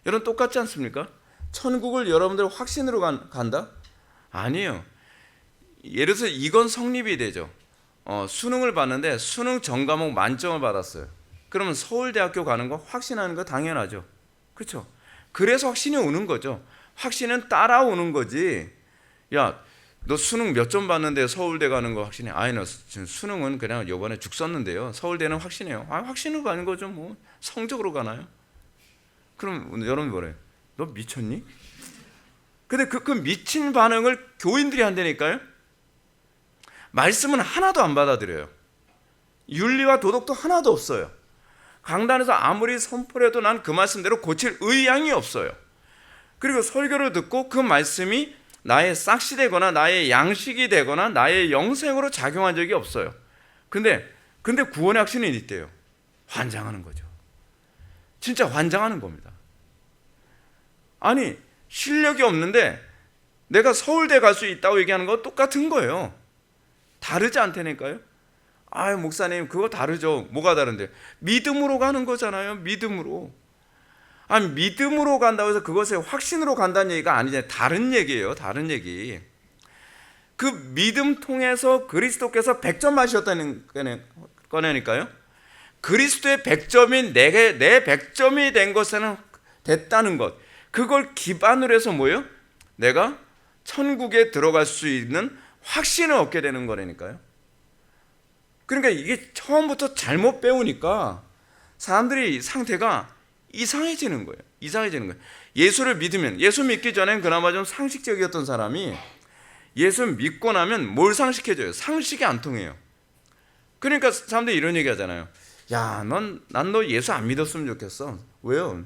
여러분 똑같지 않습니까? 천국을 여러분들 확신으로 간다? 아니에요. 예를 들어서 이건 성립이 되죠. 수능을 봤는데 수능 전 과목 만점을 받았어요. 그러면 서울대학교 가는 거 확신하는 거 당연하죠. 그렇죠? 그래서 확신이 오는 거죠. 확신은 따라오는 거지. 야, 너 수능 몇 점 받는데 서울대 가는 거 확신해? 아니, 너 수능은 그냥 요번에 죽 썼는데요. 서울대는 확신해요. 아, 확신으로 가는 거죠. 뭐 성적으로 가나요? 그럼 여러분 뭐래요? 너 미쳤니? 근데 그 미친 반응을 교인들이 한다니까요. 말씀은 하나도 안 받아들여요. 윤리와 도덕도 하나도 없어요. 강단에서 아무리 선포를 해도 난 그 말씀대로 고칠 의향이 없어요. 그리고 설교를 듣고 그 말씀이 나의 싹시 되거나 나의 양식이 되거나 나의 영생으로 작용한 적이 없어요. 근데 구원의 확신이 있대요. 환장하는 거죠. 진짜 환장하는 겁니다. 아니, 실력이 없는데 내가 서울대 갈 수 있다고 얘기하는 거 똑같은 거예요. 다르지 않다니까요. 아유, 목사님 그거 다르죠. 뭐가 다른데? 믿음으로 가는 거잖아요. 믿음으로. 아니, 믿음으로 간다고 해서 그것에 확신으로 간다는 얘기가 아니잖아요. 다른 얘기예요. 다른 얘기. 그 믿음 통해서 그리스도께서 100점 맞으셨다는 거니까요. 그리스도의 100점이 내 100점이 된 것에는 됐다는 것. 그걸 기반으로 해서 뭐예요? 내가 천국에 들어갈 수 있는 확신을 얻게 되는 거라니까요. 그러니까 이게 처음부터 잘못 배우니까 사람들이 상태가 이상해지는 거예요. 이상해지는 거예요. 예수를 믿으면, 예수 믿기 전엔 그나마 좀 상식적이었던 사람이 예수 믿고 나면 뭘 상식해져요? 상식이 안 통해요. 그러니까 사람들이 이런 얘기 하잖아요. 야, 난 너 예수 안 믿었으면 좋겠어. 왜요?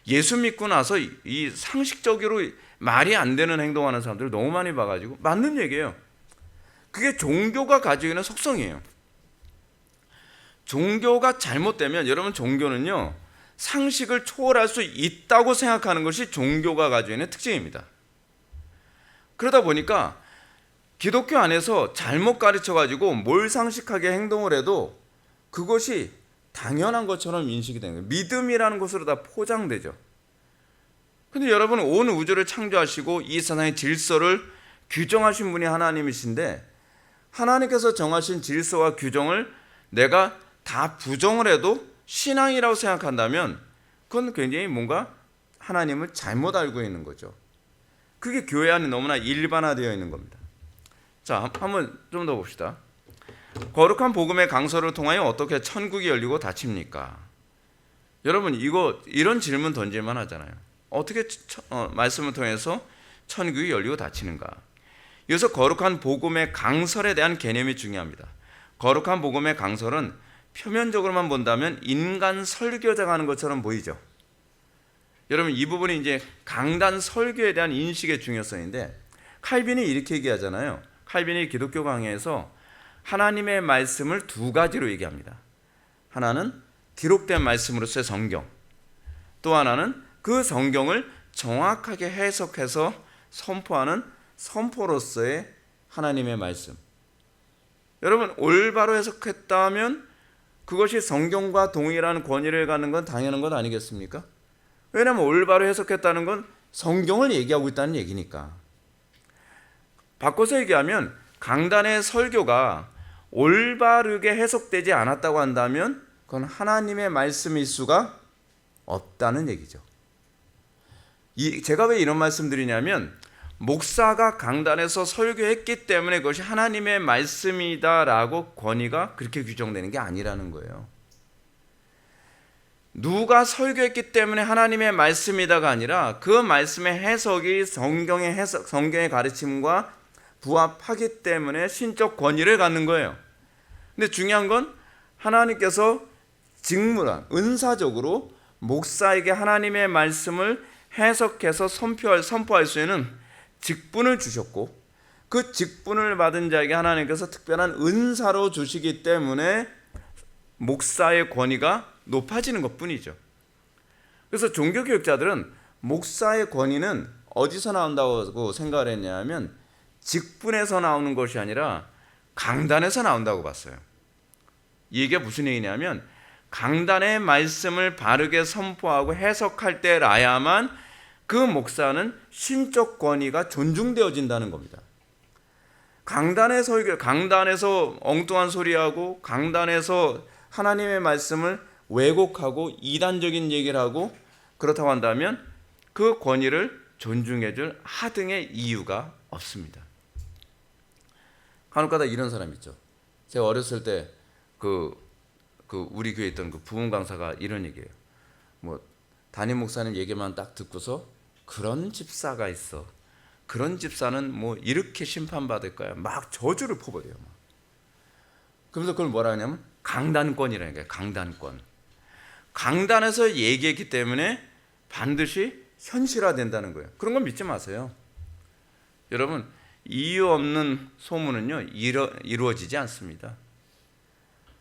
예수 믿고 나서 이 상식적으로 말이 안 되는 행동하는 사람들을 너무 많이 봐가지고. 맞는 얘기예요. 그게 종교가 가지고 있는 속성이에요. 종교가 잘못되면, 여러분, 종교는요 상식을 초월할 수 있다고 생각하는 것이 종교가 가지고 있는 특징입니다. 그러다 보니까 기독교 안에서 잘못 가르쳐가지고 뭘 상식하게 행동을 해도 그것이 당연한 것처럼 인식이 되는 거예요. 믿음이라는 것으로 다 포장되죠. 근데 여러분, 온 우주를 창조하시고 이 세상의 질서를 규정하신 분이 하나님이신데, 하나님께서 정하신 질서와 규정을 내가 다 부정을 해도 신앙이라고 생각한다면 그건 굉장히 뭔가 하나님을 잘못 알고 있는 거죠. 그게 교회 안에 너무나 일반화되어 있는 겁니다. 자, 한번 좀 더 봅시다. 거룩한 복음의 강설을 통하여 어떻게 천국이 열리고 닫힙니까? 여러분, 이런 질문 던질만 하잖아요. 어떻게 말씀을 통해서 천국이 열리고 닫히는가? 여기서 거룩한 복음의 강설에 대한 개념이 중요합니다. 거룩한 복음의 강설은 표면적으로만 본다면 인간 설교자가 하는 것처럼 보이죠. 여러분, 이 부분이 이제 강단 설교에 대한 인식의 중요성인데, 칼빈이 이렇게 얘기하잖아요. 칼빈이 기독교 강해에서 하나님의 말씀을 두 가지로 얘기합니다. 하나는 기록된 말씀으로서의 성경, 또 하나는 그 성경을 정확하게 해석해서 선포하는 선포로서의 하나님의 말씀. 여러분, 올바로 해석했다면 그것이 성경과 동일한 권위를 갖는 건 당연한 것 아니겠습니까? 왜냐하면 올바로 해석했다는 건 성경을 얘기하고 있다는 얘기니까. 바꿔서 얘기하면 강단의 설교가 올바르게 해석되지 않았다고 한다면 그건 하나님의 말씀일 수가 없다는 얘기죠. 제가 왜 이런 말씀 드리냐면 목사가 강단에서 설교했기 때문에 그것이 하나님의 말씀이다라고 권위가 그렇게 규정되는 게 아니라는 거예요. 누가 설교했기 때문에 하나님의 말씀이다가 아니라 그 말씀의 해석이 성경의 가르침과 부합하기 때문에 신적 권위를 갖는 거예요. 근데 중요한 건 하나님께서 직무란 은사적으로 목사에게 하나님의 말씀을 해석해서 선포할 수 있는 직분을 주셨고, 그 직분을 받은 자에게 하나님께서 특별한 은사로 주시기 때문에 목사의 권위가 높아지는 것뿐이죠. 그래서 종교교육자들은 목사의 권위는 어디서 나온다고 생각을 했냐면 직분에서 나오는 것이 아니라 강단에서 나온다고 봤어요. 이게 무슨 얘기냐면 강단의 말씀을 바르게 선포하고 해석할 때라야만 그 목사는 신적 권위가 존중되어진다는 겁니다. 강단에서 엉뚱한 소리하고 강단에서 하나님의 말씀을 왜곡하고 이단적인 얘기를 하고 그렇다고 한다면 그 권위를 존중해줄 하등의 이유가 없습니다. 간혹가다 이런 사람 있죠. 제가 어렸을 때 우리 교회에 있던 그 부흥 강사가 이런 얘기예요. 담임 목사님 얘기만 딱 듣고서 그런 집사가 있어. 그런 집사는 이렇게 심판받을 거야. 막 저주를 퍼버려요. 그러면서 그걸 뭐라 하냐면 강단권이라는 거예요. 강단권. 강단에서 얘기했기 때문에 반드시 현실화된다는 거예요. 그런 건 믿지 마세요. 여러분, 이유 없는 소문은요 이루어지지 않습니다.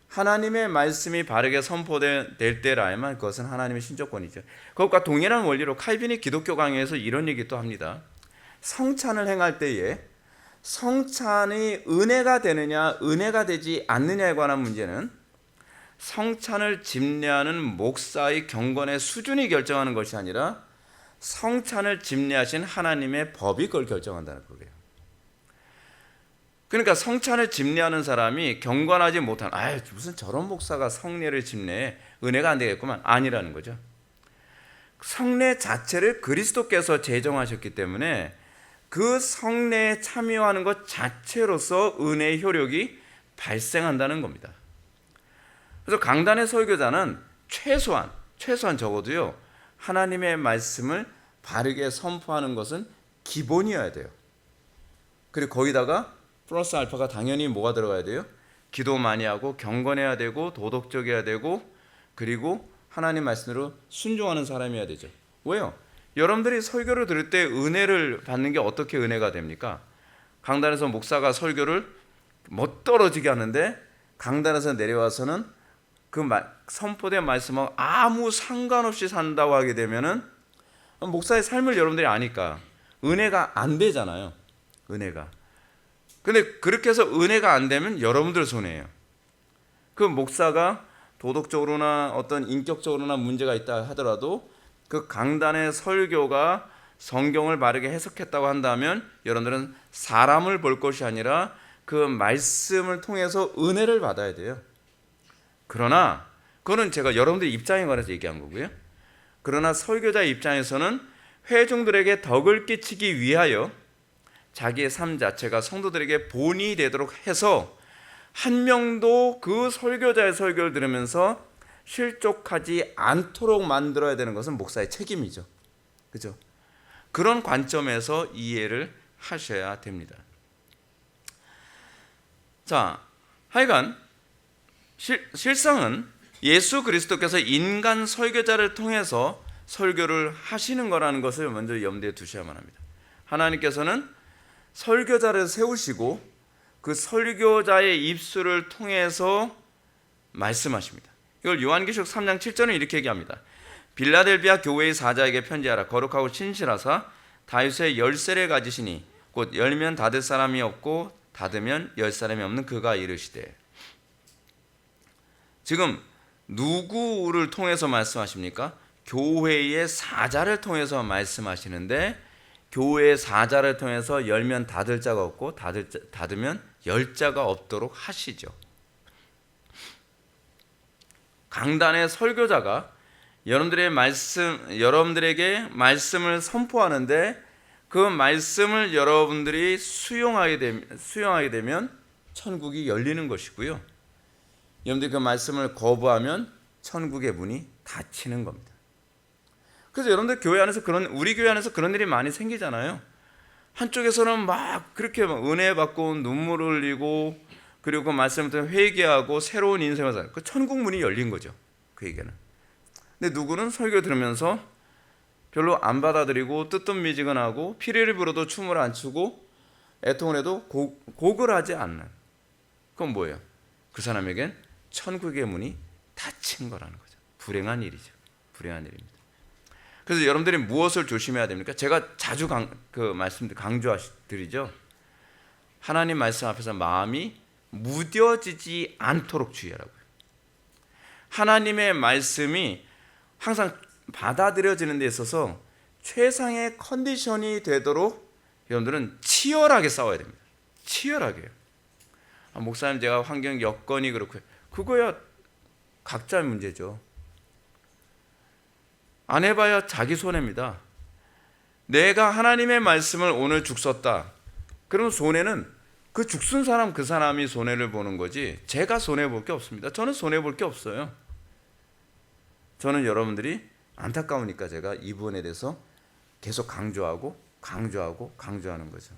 하나님의 말씀이 바르게 선포될 때라야만 그것은 하나님의 신적권이죠. 그것과 동일한 원리로 칼빈이 기독교 강의에서 이런 얘기 또 합니다. 성찬을 행할 때에 성찬이 은혜가 되느냐 은혜가 되지 않느냐에 관한 문제는 성찬을 집례하는 목사의 경건의 수준이 결정하는 것이 아니라 성찬을 집례하신 하나님의 법이 그걸 결정한다는 거예요. 그러니까 성찬을 집례하는 사람이 경건하지 못한 무슨 저런 목사가 성례를 집례해 은혜가 안 되겠구만 아니라는 거죠. 성례 자체를 그리스도께서 제정하셨기 때문에 그 성례에 참여하는 것 자체로서 은혜의 효력이 발생한다는 겁니다. 그래서 강단의 설교자는 최소한 적어도요 하나님의 말씀을 바르게 선포하는 것은 기본이어야 돼요. 그리고 거기다가 플러스 알파가 당연히 뭐가 들어가야 돼요? 기도 많이 하고 경건해야 되고 도덕적이어야 되고 그리고 하나님 말씀으로 순종하는 사람이어야 되죠. 왜요? 여러분들이 설교를 들을 때 은혜를 받는 게 어떻게 은혜가 됩니까? 강단에서 목사가 설교를 멋떨어지게 하는데 강단에서 내려와서는 그 선포된 말씀하고 아무 상관없이 산다고 하게 되면은 목사의 삶을 여러분들이 아니까 은혜가 안 되잖아요. 은혜가. 근데 그렇게 해서 은혜가 안 되면 여러분들 손해예요. 그 목사가 도덕적으로나 어떤 인격적으로나 문제가 있다 하더라도 그 강단의 설교가 성경을 바르게 해석했다고 한다면 여러분들은 사람을 볼 것이 아니라 그 말씀을 통해서 은혜를 받아야 돼요. 그러나 그거는 제가 여러분들 입장에 관해서 얘기한 거고요. 그러나 설교자의 입장에서는 회중들에게 덕을 끼치기 위하여 자기의 삶 자체가 성도들에게 본이 되도록 해서 한 명도 그 설교자의 설교를 들으면서 실족하지 않도록 만들어야 되는 것은 목사의 책임이죠. 그죠? 그런 관점에서 이해를 하셔야 됩니다. 자, 하여간 실상은 예수 그리스도께서 인간 설교자를 통해서 설교를 하시는 거라는 것을 먼저 염두에 두셔야만 합니다. 하나님께서는 설교자를 세우시고 그 설교자의 입술을 통해서 말씀하십니다. 이걸 요한계시록 3장 7절은 이렇게 얘기합니다. 빌라델비아 교회의 사자에게 편지하라. 거룩하고 신실하사 다윗의 열쇠를 가지시니 곧 열면 닫을 사람이 없고 닫으면 열 사람이 없는 그가 이르시되. 지금 누구를 통해서 말씀하십니까? 교회의 사자를 통해서 말씀하시는데, 교회의 사자를 통해서 열면 닫을 자가 없고 닫으면 열 자가 없도록 하시죠. 강단의 설교자가 여러분들에게 말씀을 선포하는데, 그 말씀을 여러분들이 수용하게 되면 천국이 열리는 것이고요. 여러분들이 그 말씀을 거부하면 천국의 문이 닫히는 겁니다. 그래서 여러분들 교회 안에서 우리 교회 안에서 그런 일이 많이 생기잖아요. 한쪽에서는 막 그렇게 은혜 받고 눈물을 흘리고, 그리고 그 말씀을 통해 회개하고 새로운 인생을 살아요. 그 천국 문이 열린 거죠, 그에게는. 근데 누구는 설교 들으면서 별로 안 받아들이고 뜨뜻미지근하고 피리를 불어도 춤을 안 추고 애통을 해도 곡을 하지 않는, 그건 뭐예요? 그 사람에겐 천국의 문이 닫힌 거라는 거죠. 불행한 일이죠. 불행한 일입니다. 그래서 여러분들이 무엇을 조심해야 됩니까? 제가 자주 강조드리죠. 하나님 말씀 앞에서 마음이 무뎌지지 않도록 주의하라고요. 하나님의 말씀이 항상 받아들여지는 데 있어서 최상의 컨디션이 되도록 여러분들은 치열하게 싸워야 됩니다. 치열하게요. 목사님, 제가 환경 여건이 그렇고요. 그거야 각자의 문제죠. 안 해봐야 자기 손해입니다. 내가 하나님의 말씀을 오늘 죽 썼다. 그럼 손해는 그 죽 쓴 사람, 그 사람이 손해를 보는 거지 제가 손해볼 게 없습니다. 저는 손해볼 게 없어요. 저는 여러분들이 안타까우니까 제가 이 부분에 대해서 계속 강조하는 거죠.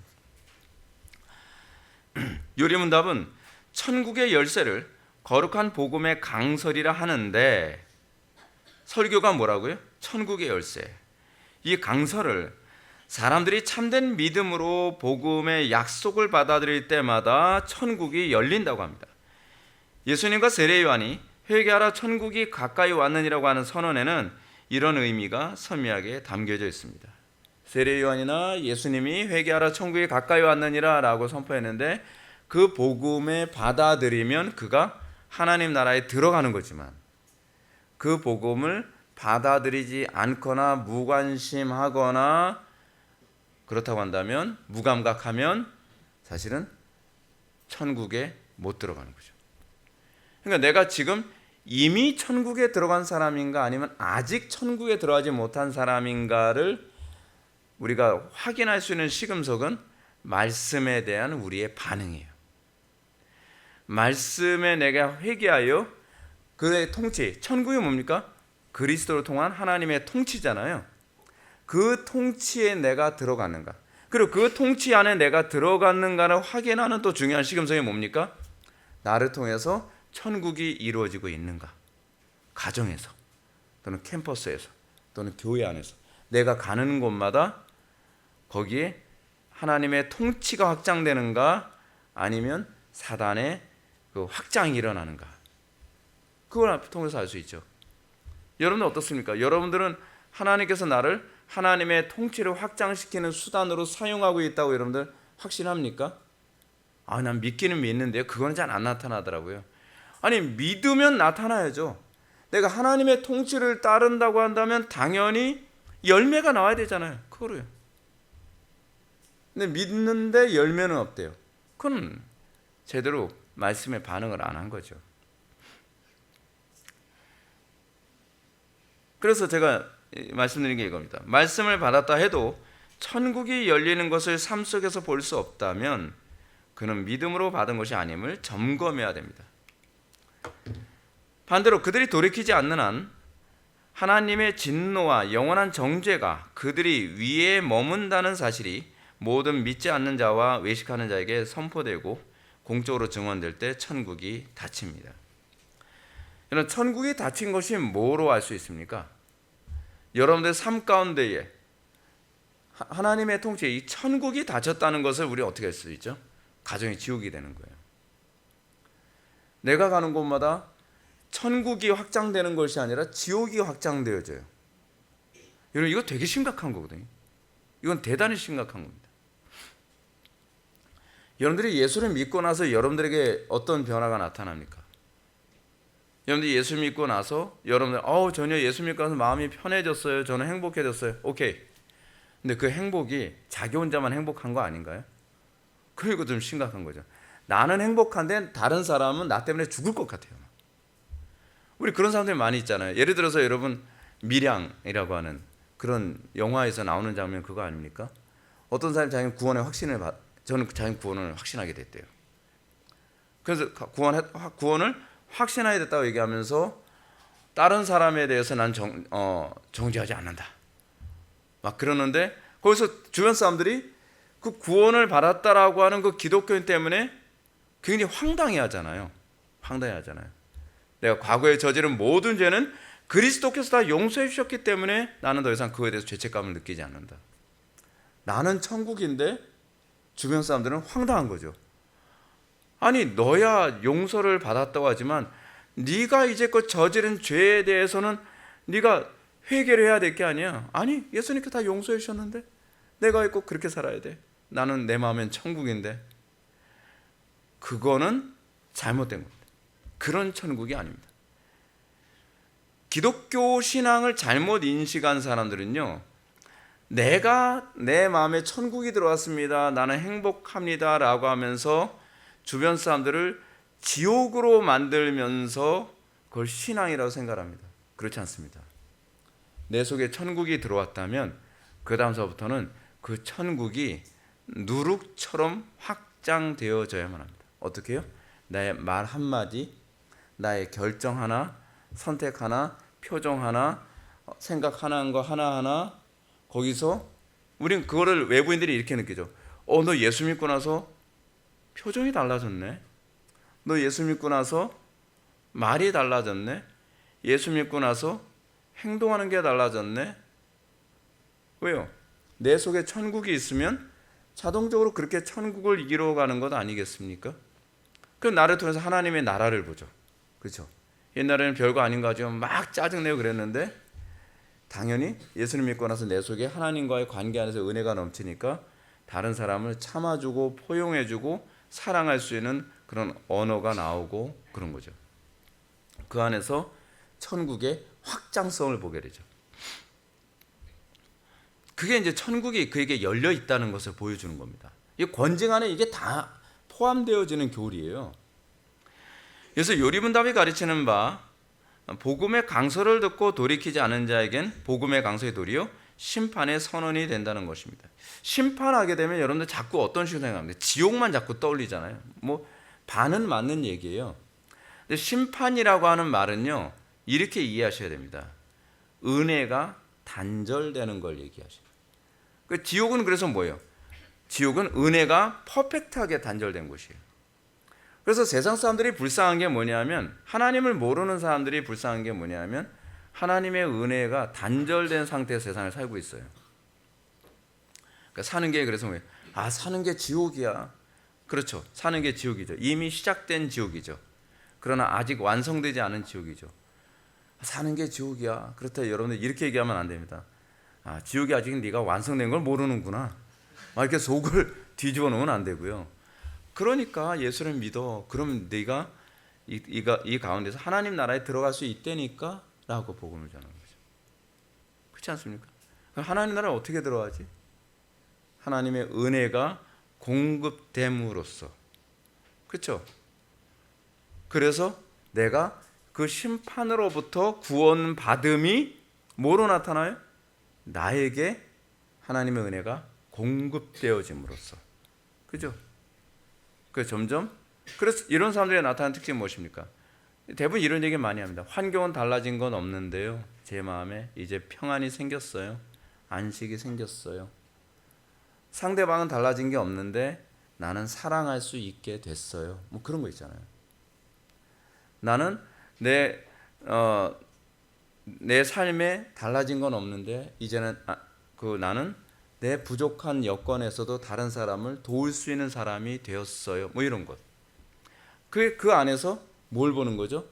요리문답은 천국의 열쇠를 거룩한 복음의 강설이라 하는데, 설교가 뭐라고요? 천국의 열쇠. 이 강설을 사람들이 참된 믿음으로 복음의 약속을 받아들일 때마다 천국이 열린다고 합니다. 예수님과 세례 요한이 회개하라 천국이 가까이 왔느니라고 하는 선언에는 이런 의미가 선명하게 담겨져 있습니다. 세례 요한이나 예수님이 회개하라 천국이 가까이 왔느니라 라고 선포했는데, 그 복음에 받아들이면 그가 하나님 나라에 들어가는 거지만, 그 복음을 받아들이지 않거나 무관심하거나 그렇다고 한다면, 무감각하면 사실은 천국에 못 들어가는 거죠. 그러니까 내가 지금 이미 천국에 들어간 사람인가 아니면 아직 천국에 들어가지 못한 사람인가를 우리가 확인할 수 있는 시금석은 말씀에 대한 우리의 반응이에요. 말씀에 내가 회개하여 그의 통치, 천국이 뭡니까? 그리스도를 통한 하나님의 통치잖아요. 그 통치에 내가 들어가는가, 그리고 그 통치 안에 내가 들어갔는가를 확인하는 또 중요한 시금석이 뭡니까? 나를 통해서 천국이 이루어지고 있는가. 가정에서 또는 캠퍼스에서 또는 교회 안에서 내가 가는 곳마다 거기에 하나님의 통치가 확장되는가, 아니면 사단의 그 확장이 일어나는가. 그걸 통해서 알 수 있죠. 여러분은 어떻습니까? 여러분들은 하나님께서 나를 하나님의 통치를 확장시키는 수단으로 사용하고 있다고 여러분들 확신합니까? 난 믿기는 믿는데요, 그건 잘 안 나타나더라고요. 아니, 믿으면 나타나야죠. 내가 하나님의 통치를 따른다고 한다면 당연히 열매가 나와야 되잖아요. 그거로요. 근데 믿는데 열매는 없대요. 그건 제대로 말씀에 반응을 안 한 거죠. 그래서 제가 말씀드린 게 이겁니다. 말씀을 받았다 해도 천국이 열리는 것을 삶 속에서 볼 수 없다면 그는 믿음으로 받은 것이 아님을 점검해야 됩니다. 반대로 그들이 돌이키지 않는 한 하나님의 진노와 영원한 정죄가 그들이 위에 머문다는 사실이 모든 믿지 않는 자와 외식하는 자에게 선포되고 공적으로 증언될 때 천국이 닫힙니다. 여러분, 천국이 닫힌 것이 뭐로 알 수 있습니까? 여러분들 삶 가운데에 하나님의 통치에 이 천국이 닫혔다는 것을 우리 어떻게 할 수 있죠? 가정이 지옥이 되는 거예요. 내가 가는 곳마다 천국이 확장되는 것이 아니라 지옥이 확장되어져요. 여러분, 이거 되게 심각한 거거든요. 이건 대단히 심각한 겁니다. 여러분들이 예수를 믿고 나서 여러분들에게 어떤 변화가 나타납니까? 여러분들 예수 믿고 나서 여러분들 전혀 예수 믿고 나서 마음이 편해졌어요. 저는 행복해졌어요. 오케이. 근데 그 행복이 자기 혼자만 행복한 거 아닌가요? 그리고 좀 심각한 거죠. 나는 행복한데 다른 사람은 나 때문에 죽을 것 같아요. 우리 그런 사람들이 많이 있잖아요. 예를 들어서 여러분 밀양이라고 하는 그런 영화에서 나오는 장면 그거 아닙니까? 어떤 사람이 자기 저는 자기 구원을 확신하게 됐대요. 그래서 구원을 확신하게 됐다고 얘기하면서 다른 사람에 대해서 난 정죄하지 않는다 막 그러는데, 거기서 주변 사람들이 그 구원을 받았다라고 하는 그 기독교인 때문에 굉장히 황당해하잖아요. 내가 과거에 저지른 모든 죄는 그리스도께서 다 용서해 주셨기 때문에 나는 더 이상 그거에 대해서 죄책감을 느끼지 않는다. 나는 천국인데 주변 사람들은 황당한 거죠. 아니 너야 용서를 받았다고 하지만 네가 이제껏 저지른 죄에 대해서는 네가 회개를 해야 될 게 아니야. 아니 예수님께 다 용서해 주셨는데 내가 왜 꼭 그렇게 살아야 돼? 나는 내 마음엔 천국인데. 그거는 잘못된 겁니다. 그런 천국이 아닙니다. 기독교 신앙을 잘못 인식한 사람들은요, 내가 내 마음에 천국이 들어왔습니다, 나는 행복합니다 라고 하면서 주변 사람들을 지옥으로 만들면서 그걸 신앙이라고 생각합니다. 그렇지 않습니다. 내 속에 천국이 들어왔다면 그 다음서부터는 그 천국이 누룩처럼 확장되어져야만 합니다. 어떻게 해요? 나의 말 한마디, 나의 결정 하나, 선택 하나, 표정 하나, 생각하는 거 하나하나, 거기서 우린 그거를 외부인들이 이렇게 느끼죠. 너 예수 믿고 나서 표정이 달라졌네. 너 예수 믿고 나서 말이 달라졌네. 예수 믿고 나서 행동하는 게 달라졌네. 왜요? 내 속에 천국이 있으면 자동적으로 그렇게 천국을 이루어가는 것 아니겠습니까? 그 나를 통해서 하나님의 나라를 보죠. 그렇죠? 옛날에는 별거 아닌 거 가지고 막 짜증내고 그랬는데 당연히 예수님 믿고 나서 내 속에 하나님과의 관계 안에서 은혜가 넘치니까 다른 사람을 참아주고 포용해주고 사랑할 수 있는 그런 언어가 나오고 그런 거죠. 그 안에서 천국의 확장성을 보게 되죠. 그게 이제 천국이 그에게 열려 있다는 것을 보여주는 겁니다. 이 권징 안에 이게 다 포함되어지는 교리예요. 그래서 요리문답이 가르치는 바, 복음의 강서를 듣고 돌이키지 않은 자에겐 복음의 강서의 도리요 심판의 선언이 된다는 것입니다. 심판하게 되면 여러분들 자꾸 어떤 식으로 생각합니까? 지옥만 자꾸 떠올리잖아요. 반은 맞는 얘기예요. 근데 심판이라고 하는 말은요, 이렇게 이해하셔야 됩니다. 은혜가 단절되는 걸 얘기하셔요. 지옥은 그래서 뭐예요? 지옥은 은혜가 퍼펙트하게 단절된 곳이에요. 그래서 세상 사람들이 불쌍한 게 뭐냐면, 하나님을 모르는 사람들이 불쌍한 게 뭐냐면 하나님의 은혜가 단절된 상태에서 세상을 살고 있어요. 그러니까 사는 게 그래서 뭐예요? 사는 게 지옥이야. 그렇죠. 사는 게 지옥이죠. 이미 시작된 지옥이죠. 그러나 아직 완성되지 않은 지옥이죠. 사는 게 지옥이야. 그렇다 여러분들 이렇게 얘기하면 안 됩니다. 지옥이 아직 네가 완성된 걸 모르는구나. 이렇게 속을 뒤집어 놓으면 안 되고요. 그러니까 예수를 믿어. 그러면 네가 이 가운데서 하나님 나라에 들어갈 수 있다니까 라고 복음을 전하는 거죠. 그렇지 않습니까? 하나님 나라에 어떻게 들어가지? 하나님의 은혜가 공급됨으로써. 그렇죠? 그래서 내가 그 심판으로부터 구원받음이 뭐로 나타나요? 나에게 하나님의 은혜가 공급되어짐으로써. 그죠? 그래서 이런 사람들이 나타나는 특징이 무엇입니까? 대부분 이런 얘기 많이 합니다. 환경은 달라진 건 없는데요, 제 마음에 이제 평안이 생겼어요. 안식이 생겼어요. 상대방은 달라진 게 없는데 나는 사랑할 수 있게 됐어요. 그런 거 있잖아요. 나는 내 삶에 달라진 건 없는데 이제는 나는 내 부족한 여건에서도 다른 사람을 도울 수 있는 사람이 되었어요. 이런 것. 그 안에서 뭘 보는 거죠?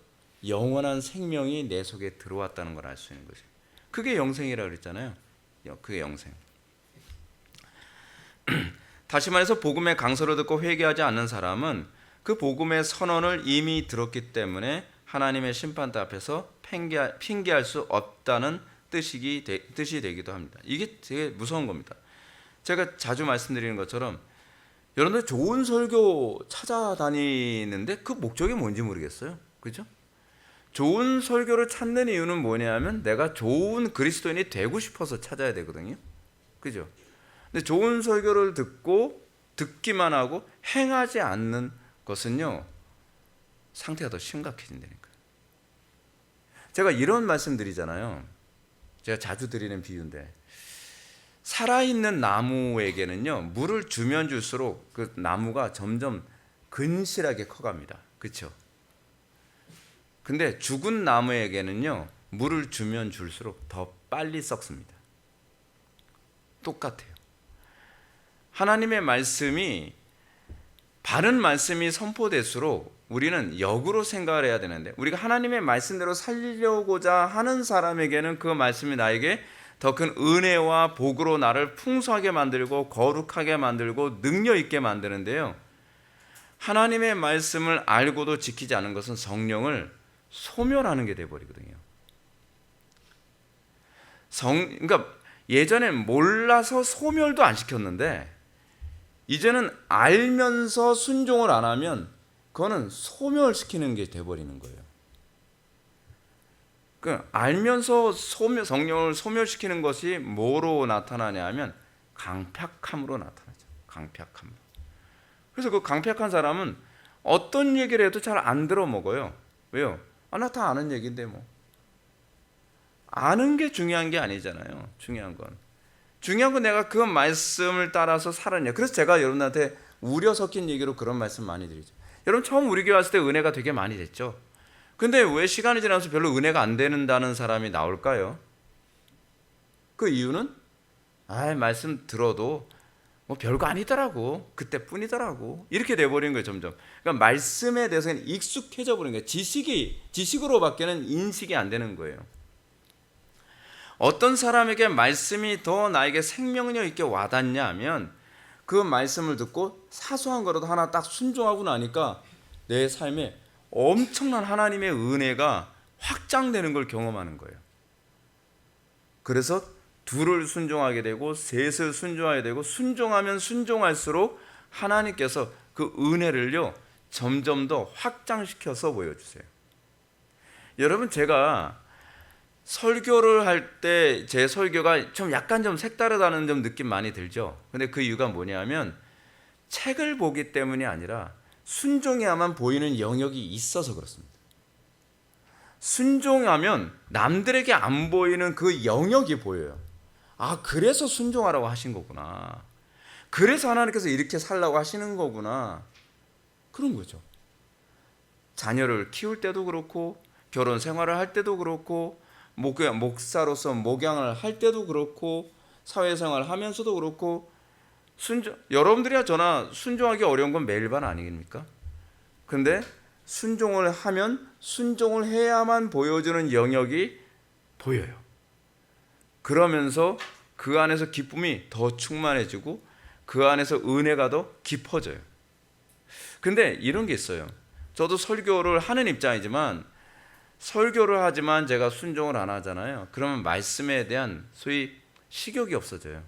영원한 생명이 내 속에 들어왔다는 걸 알 수 있는 거죠. 그게 영생이라고 그랬잖아요. 그게 영생. 다시 말해서 복음의 강서를 듣고 회개하지 않는 사람은 그 복음의 선언을 이미 들었기 때문에 하나님의 심판대 앞에서 핑계할 수 없다는 뜻이 되기도 합니다. 이게 되게 무서운 겁니다. 제가 자주 말씀드리는 것처럼 여러분들 좋은 설교 찾아다니는데 그 목적이 뭔지 모르겠어요. 그죠? 좋은 설교를 찾는 이유는 뭐냐면 내가 좋은 그리스도인이 되고 싶어서 찾아야 되거든요. 그죠? 근데 좋은 설교를 듣기만 하고 행하지 않는 것은요, 상태가 더 심각해진다니까요. 제가 이런 말씀 드리잖아요. 제가 자주 드리는 비유인데, 살아있는 나무에게는요, 물을 주면 줄수록 그 나무가 점점 근실하게 커갑니다. 그렇죠? 근데 죽은 나무에게는요, 물을 주면 줄수록 더 빨리 썩습니다. 똑같아요. 하나님의 말씀이, 바른 말씀이 선포될수록 우리는 역으로 생각을 해야 되는데, 우리가 하나님의 말씀대로 살려고자 하는 사람에게는 그 말씀이 나에게 더 큰 은혜와 복으로 나를 풍성하게 만들고 거룩하게 만들고 능력 있게 만드는데요, 하나님의 말씀을 알고도 지키지 않은 것은 성령을 소멸하는 게 돼버리거든요. 그러니까 예전엔 몰라서 소멸도 안 시켰는데, 이제는 알면서 순종을 안 하면 그거는 소멸시키는 게 돼버리는 거예요. 알면서 성령을 소멸시키는 것이 뭐로 나타나냐 하면 강팍함으로 나타나죠. 강팍함으로. 그래서 그 강팍한 사람은 어떤 얘기를 해도 잘 안 들어먹어요. 왜요? 나 다 아는 얘기인데 뭐. 아는 게 중요한 게 아니잖아요. 중요한 건 내가 그 말씀을 따라서 살았냐. 그래서 제가 여러분한테 우려 섞인 얘기로 그런 말씀 많이 드리죠. 여러분 처음 우리 교회 왔을 때 은혜가 되게 많이 됐죠. 근데 왜 시간이 지나면서 별로 은혜가 안 되는다는 사람이 나올까요? 그 이유는 말씀 들어도 뭐 별거 아니더라고, 그때뿐이더라고, 이렇게 돼버린 거예요. 점점. 그러니까 말씀에 대해서는 익숙해져 버린 거예요. 지식으로밖에는 인식이 안 되는 거예요. 어떤 사람에게 말씀이 더 나에게 생명력 있게 와닿냐 하면, 그 말씀을 듣고 사소한 거라도 하나 딱 순종하고 나니까 내 삶에 엄청난 하나님의 은혜가 확장되는 걸 경험하는 거예요. 그래서 둘을 순종하게 되고 셋을 순종하게 되고, 순종하면 순종할수록 하나님께서 그 은혜를요 점점 더 확장시켜서 보여주세요. 여러분, 제가 설교를 할 때 제 설교가 좀 약간 좀 색다르다는 좀 느낌 많이 들죠. 근데 그 이유가 뭐냐면 책을 보기 때문이 아니라 순종해야만 보이는 영역이 있어서 그렇습니다. 순종하면 남들에게 안 보이는 그 영역이 보여요. 그래서 순종하라고 하신 거구나. 그래서 하나님께서 이렇게 살라고 하시는 거구나. 그런 거죠. 자녀를 키울 때도 그렇고, 결혼 생활을 할 때도 그렇고, 목사로서 목양을 할 때도 그렇고, 사회생활을 하면서도 그렇고, 여러분들이야 저나 순종하기 어려운 건 매일 반 아니겠습니까? 근데 순종을 하면 순종을 해야만 보여주는 영역이 보여요. 그러면서 그 안에서 기쁨이 더 충만해지고 그 안에서 은혜가 더 깊어져요. 근데 이런 게 있어요. 저도 설교를 하는 입장이지만, 설교를 하지만 제가 순종을 안 하잖아요. 그러면 말씀에 대한 소위 식욕이 없어져요.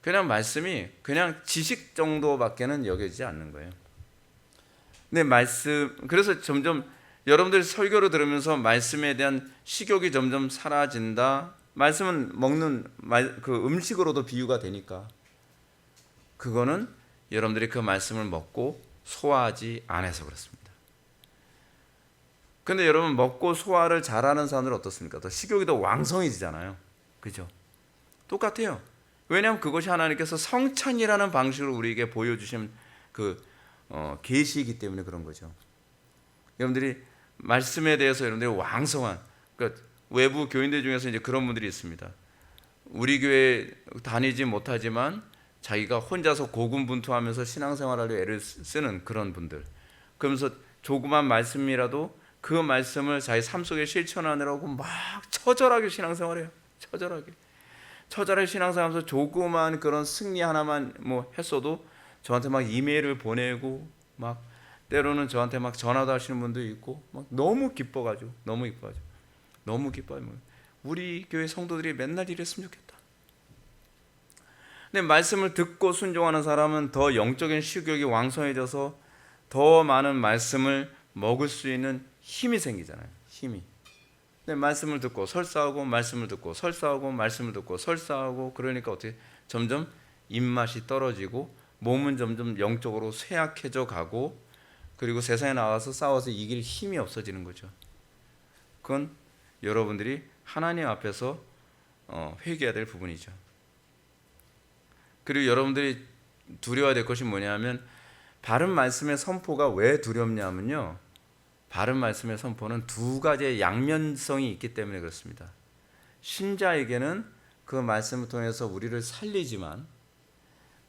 그냥 말씀이 그냥 지식 정도밖에는 여겨지지 않는 거예요. 근데 그래서 점점 여러분들이 설교를 들으면서 말씀에 대한 식욕이 점점 사라진다. 말씀은 먹는 그 음식으로도 비유가 되니까, 그거는 여러분들이 그 말씀을 먹고 소화하지 않아서 그렇습니다. 근데 여러분, 먹고 소화를 잘하는 사람들은 어떻습니까? 더 식욕이 더 왕성해지잖아요. 그죠? 똑같아요. 왜냐하면 그것이 하나님께서 성찬이라는 방식으로 우리에게 보여주신 그 계시이기 때문에 그런 거죠. 여러분들이 말씀에 대해서 여러분들이 왕성한, 그러니까 외부 교인들 중에서 이제 그런 분들이 있습니다. 우리 교회 다니지 못하지만 자기가 혼자서 고군분투하면서 신앙생활하려 애를 쓰는 그런 분들. 그러면서 조그만 말씀이라도 그 말씀을 자기 삶 속에 실천하느라고 막 처절하게 신앙생활해요. 처절하게 신앙생활하면서 조그만 그런 승리 하나만 뭐 했어도 저한테 막 이메일을 보내고 막 때로는 저한테 막 전화도 하시는 분도 있고 막 너무 기뻐가지고 너무 기뻐요. 우리 교회 성도들이 맨날 이랬으면 좋겠다. 근데 말씀을 듣고 순종하는 사람은 더 영적인 식욕이 왕성해져서 더 많은 말씀을 먹을 수 있는 힘이 생기잖아요. 힘이. 근데 말씀을 듣고 설사하고 말씀을 듣고 설사하고 말씀을 듣고 설사하고 그러니까 어떻게 점점 입맛이 떨어지고 몸은 점점 영적으로 쇠약해져 가고 그리고 세상에 나와서 싸워서 이길 힘이 없어지는 거죠. 그건 여러분들이 하나님 앞에서 회개해야 될 부분이죠. 그리고 여러분들이 두려워야 될 것이 뭐냐면 바른 말씀의 선포가 왜 두렵냐면요. 바른 말씀의 선포는 두 가지의 양면성이 있기 때문에 그렇습니다. 신자에게는 그 말씀을 통해서 우리를 살리지만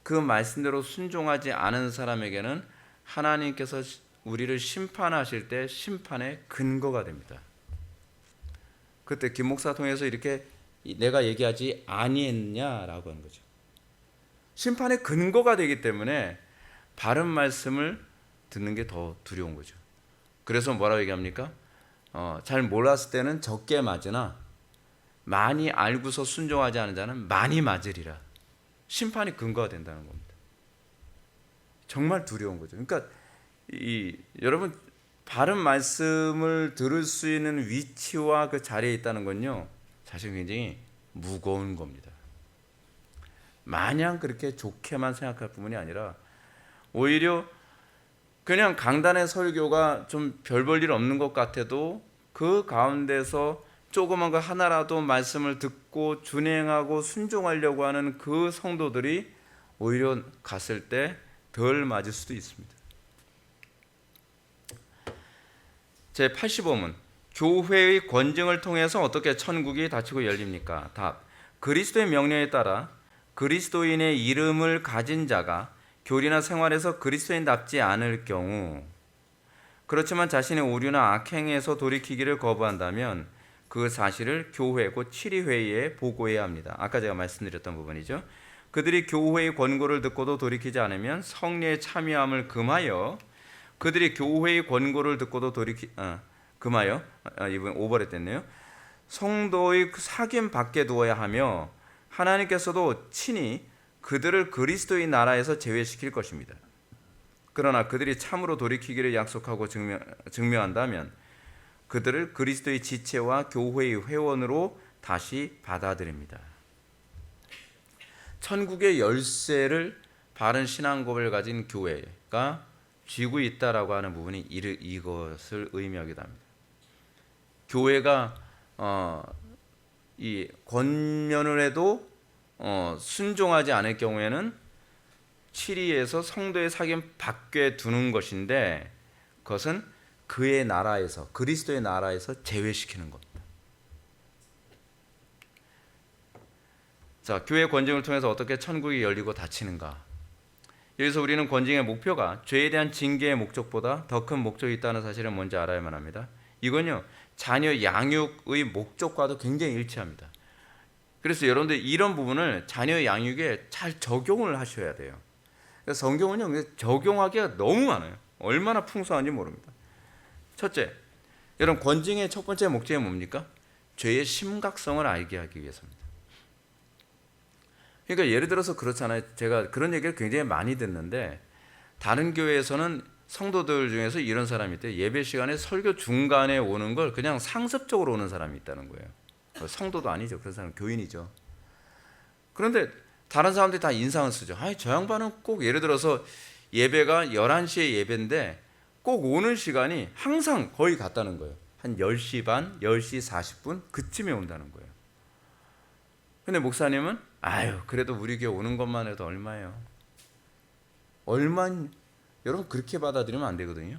그 말씀대로 순종하지 않은 사람에게는 하나님께서 우리를 심판하실 때 심판의 근거가 됩니다. 그때 김 목사 통해서 이렇게 내가 얘기하지 아니했냐라고 하는 거죠. 심판의 근거가 되기 때문에 바른 말씀을 듣는 게 더 두려운 거죠. 그래서 뭐라고 얘기합니까? 잘 몰랐을 때는 적게 맞으나 많이 알고서 순종하지 않은 자는 많이 맞으리라. 심판이 근거가 된다는 겁니다. 정말 두려운 거죠. 그러니까 여러분 바른 말씀을 들을 수 있는 위치와 그 자리에 있다는 건요, 사실 굉장히 무거운 겁니다. 마냥 그렇게 좋게만 생각할 뿐만이 아니라 오히려 그냥 강단의 설교가 좀 별 볼 일 없는 것 같아도 그 가운데서 조그만 거 하나라도 말씀을 듣고 준행하고 순종하려고 하는 그 성도들이 오히려 갔을 때 덜 맞을 수도 있습니다. 제 85문 교회의 권증을 통해서 어떻게 천국이 닫히고 열립니까? 답. 그리스도의 명령에 따라 그리스도인의 이름을 가진 자가 교리나 생활에서 그리스도인답지 않을 경우, 그렇지만 자신의 오류나 악행에서 돌이키기를 거부한다면 그 사실을 교회 곧 치리회의에 보고해야 합니다. 아까 제가 말씀드렸던 부분이죠. 그들이 교회의 권고를 듣고도 돌이키지 않으면 성례에 참여함을 금하여, 그들이 교회의 권고를 듣고도 금하여, 이번 오버랩됐네요. 성도의 사귐 밖에 두어야 하며 하나님께서도 친히 그들을 그리스도의 나라에서 제외시킬 것입니다. 그러나 그들이 참으로 돌이키기를 약속하고 증명한다면 그들을 그리스도의 지체와 교회의 회원으로 다시 받아들입니다. 천국의 열쇠를 바른 신앙 고백을 가진 교회가 쥐고 있다라고 하는 부분이 이것을 의미하기도 합니다. 교회가 이 권면을 해도 순종하지 않을 경우에는 치리에서 성도의 사귐 밖에 두는 것인데, 그것은 그의 나라에서, 그리스도의 나라에서 제외시키는 겁니다. 자, 교회 권증을 통해서 어떻게 천국이 열리고 닫히는가? 여기서 우리는 권증의 목표가 죄에 대한 징계의 목적보다 더 큰 목적이 있다는 사실을 먼저 알아야만 합니다. 이건요, 자녀 양육의 목적과도 굉장히 일치합니다. 그래서 여러분들 이런 부분을 자녀 양육에 잘 적용을 하셔야 돼요. 성경은요, 적용하기가 너무 많아요. 얼마나 풍성한지 모릅니다. 첫째, 여러분 권징의 첫 번째 목적이 뭡니까? 죄의 심각성을 알게 하기 위해서입니다. 그러니까 예를 들어서 그렇잖아요. 제가 그런 얘기를 굉장히 많이 듣는데, 다른 교회에서는 성도들 중에서 이런 사람이 있대요. 예배 시간에 설교 중간에 오는 걸 그냥 상습적으로 오는 사람이 있다는 거예요. 성도도 아니죠. 그런 사람은 교인이죠. 그런데 다른 사람들이 다 인상을 쓰죠. 저 양반은 꼭 예를 들어서 예배가 11시에 예배인데 꼭 오는 시간이 항상 거의 같다는 거예요. 한 10시 반, 10시 40분 그쯤에 온다는 거예요. 근데 목사님은 그래도 우리 교회 오는 것만 해도 얼마예요? 여러분 그렇게 받아들이면 안 되거든요.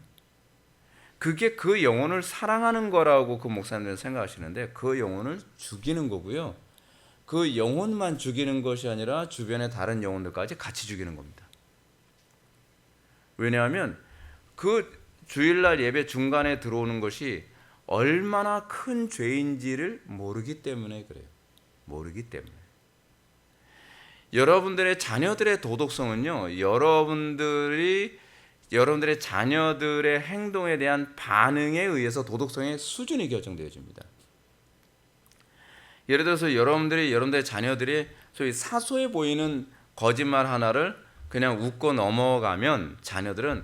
그게 그 영혼을 사랑하는 거라고 그 목사님들은 생각하시는데, 그 영혼을 죽이는 거고요. 그 영혼만 죽이는 것이 아니라 주변의 다른 영혼들까지 같이 죽이는 겁니다. 왜냐하면 그 주일날 예배 중간에 들어오는 것이 얼마나 큰 죄인지를 모르기 때문에 그래요. 모르기 때문에. 여러분들의 자녀들의 도덕성은요, 여러분들이 여러분들의 자녀들의 행동에 대한 반응에 의해서 도덕성의 수준이 결정되어집니다. 예를 들어서 여러분들의 자녀들이 소위 사소해 보이는 거짓말 하나를 그냥 웃고 넘어가면 자녀들은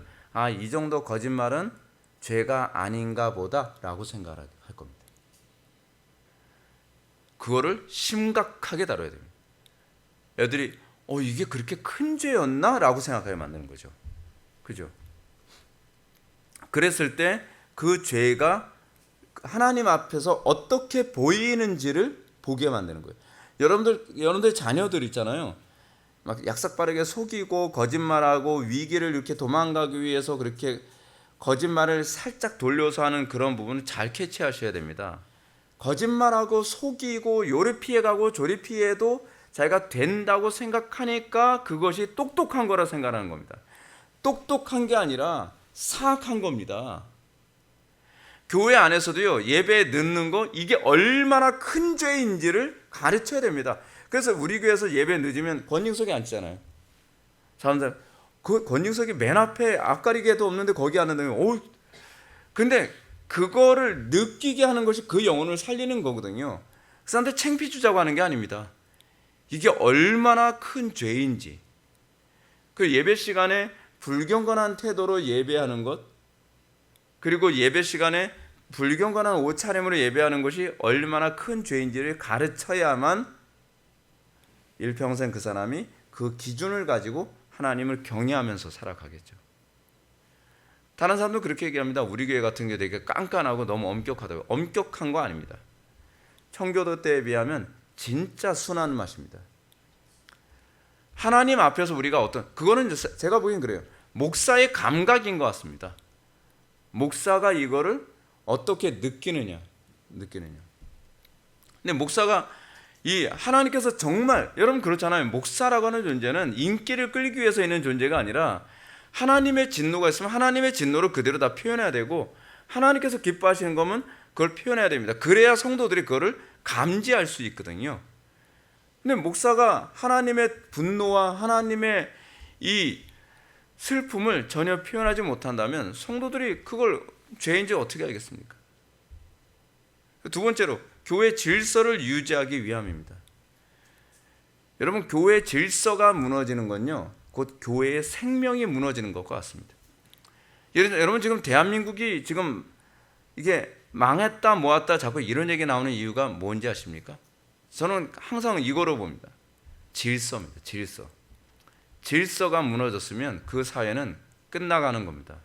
이 정도 거짓말은 죄가 아닌가 보다라고 생각할 겁니다. 그거를 심각하게 다뤄야 됩니다. 애들이 이게 그렇게 큰 죄였나? 라고 생각하게 만드는 거죠. 그죠? 그랬을 때 그 죄가 하나님 앞에서 어떻게 보이는지를 보게 만드는 거예요. 여러분들 자녀들 있잖아요. 막 약삭빠르게 속이고 거짓말하고 위기를 이렇게 도망가기 위해서 그렇게 거짓말을 살짝 돌려서 하는 그런 부분을 잘 캐치하셔야 됩니다. 거짓말하고 속이고 요리 피해가고 조리 피해도 자기가 된다고 생각하니까 그것이 똑똑한 거라 생각하는 겁니다. 똑똑한 게 아니라 사악한 겁니다. 교회 안에서도요, 예배에 늦는 거 이게 얼마나 큰 죄인지를 가르쳐야 됩니다. 그래서 우리 교회에서 예배 늦으면 권징석에 앉잖아요. 사람들 그 권징석이 맨 앞에 앞가리개도 없는데 거기 앉는다면 근데 그거를 느끼게 하는 것이 그 영혼을 살리는 거거든요. 그 사람한테 창피 주자고 하는 게 아닙니다. 이게 얼마나 큰 죄인지. 그 예배 시간에 불경건한 태도로 예배하는 것, 그리고 예배 시간에 불경건한 옷차림으로 예배하는 것이 얼마나 큰 죄인지를 가르쳐야만 일평생 그 사람이 그 기준을 가지고 하나님을 경외하면서 살아가겠죠. 다른 사람도 그렇게 얘기합니다. 우리 교회 같은 게 되게 깐깐하고 너무 엄격하다고. 엄격한 거 아닙니다. 청교도 때에 비하면 진짜 순한 맛입니다. 하나님 앞에서 우리가 그거는 제가 보기엔 그래요. 목사의 감각인 것 같습니다. 목사가 이거를 어떻게 느끼느냐. 근데 목사가 하나님께서 정말, 여러분 그렇잖아요. 목사라고 하는 존재는 인기를 끌기 위해서 있는 존재가 아니라 하나님의 진노가 있으면 하나님의 진노를 그대로 다 표현해야 되고, 하나님께서 기뻐하시는 거면 그걸 표현해야 됩니다. 그래야 성도들이 그거를 감지할 수 있거든요. 근데 목사가 하나님의 분노와 하나님의 이 슬픔을 전혀 표현하지 못한다면 성도들이 그걸 죄인지 어떻게 알겠습니까? 두 번째로, 교회 질서를 유지하기 위함입니다. 여러분, 교회 질서가 무너지는 건요, 곧 교회의 생명이 무너지는 것과 같습니다. 여러분, 지금 대한민국이 지금 이게 망했다 모았다 자꾸 이런 얘기 나오는 이유가 뭔지 아십니까? 저는 항상 이거로 봅니다. 질서입니다. 질서가 무너졌으면 그 사회는 끝나가는 겁니다.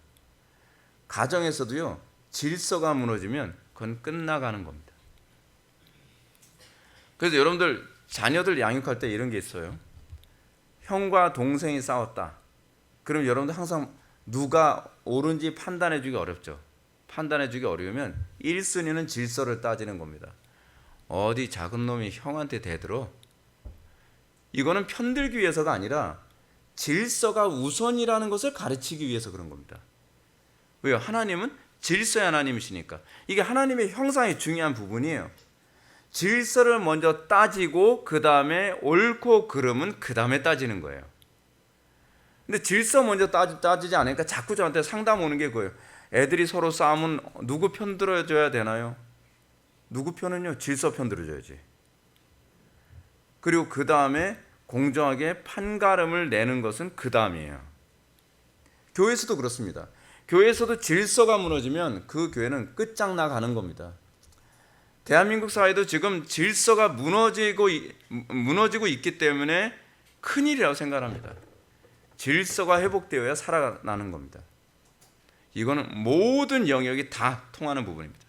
가정에서도요, 질서가 무너지면 그건 끝나가는 겁니다. 그래서 여러분들 자녀들 양육할 때 이런 게 있어요. 형과 동생이 싸웠다. 그럼 여러분들 항상 누가 옳은지 판단해주기 어렵죠. 판단해주기 어려우면 1순위는 질서를 따지는 겁니다. 어디 작은 놈이 형한테 대들어? 이거는 편들기 위해서가 아니라 질서가 우선이라는 것을 가르치기 위해서 그런 겁니다. 왜요? 하나님은 질서의 하나님이시니까. 이게 하나님의 형상의 중요한 부분이에요. 질서를 먼저 따지고 그 다음에 옳고 그름은 그 다음에 따지는 거예요. 근데 질서 먼저 따지지 않으니까 자꾸 저한테 상담 오는 게 그거예요. 애들이 서로 싸우면 누구 편 들어줘야 되나요? 누구 편은요? 질서 편 들어줘야지. 그리고 그 다음에 공정하게 판가름을 내는 것은 그 다음이에요. 교회에서도 그렇습니다. 교회에서도 질서가 무너지면 그 교회는 끝장나가는 겁니다. 대한민국 사회도 지금 질서가 무너지고 있기 때문에 큰일이라고 생각합니다. 질서가 회복되어야 살아나는 겁니다. 이거는 모든 영역이 다 통하는 부분입니다.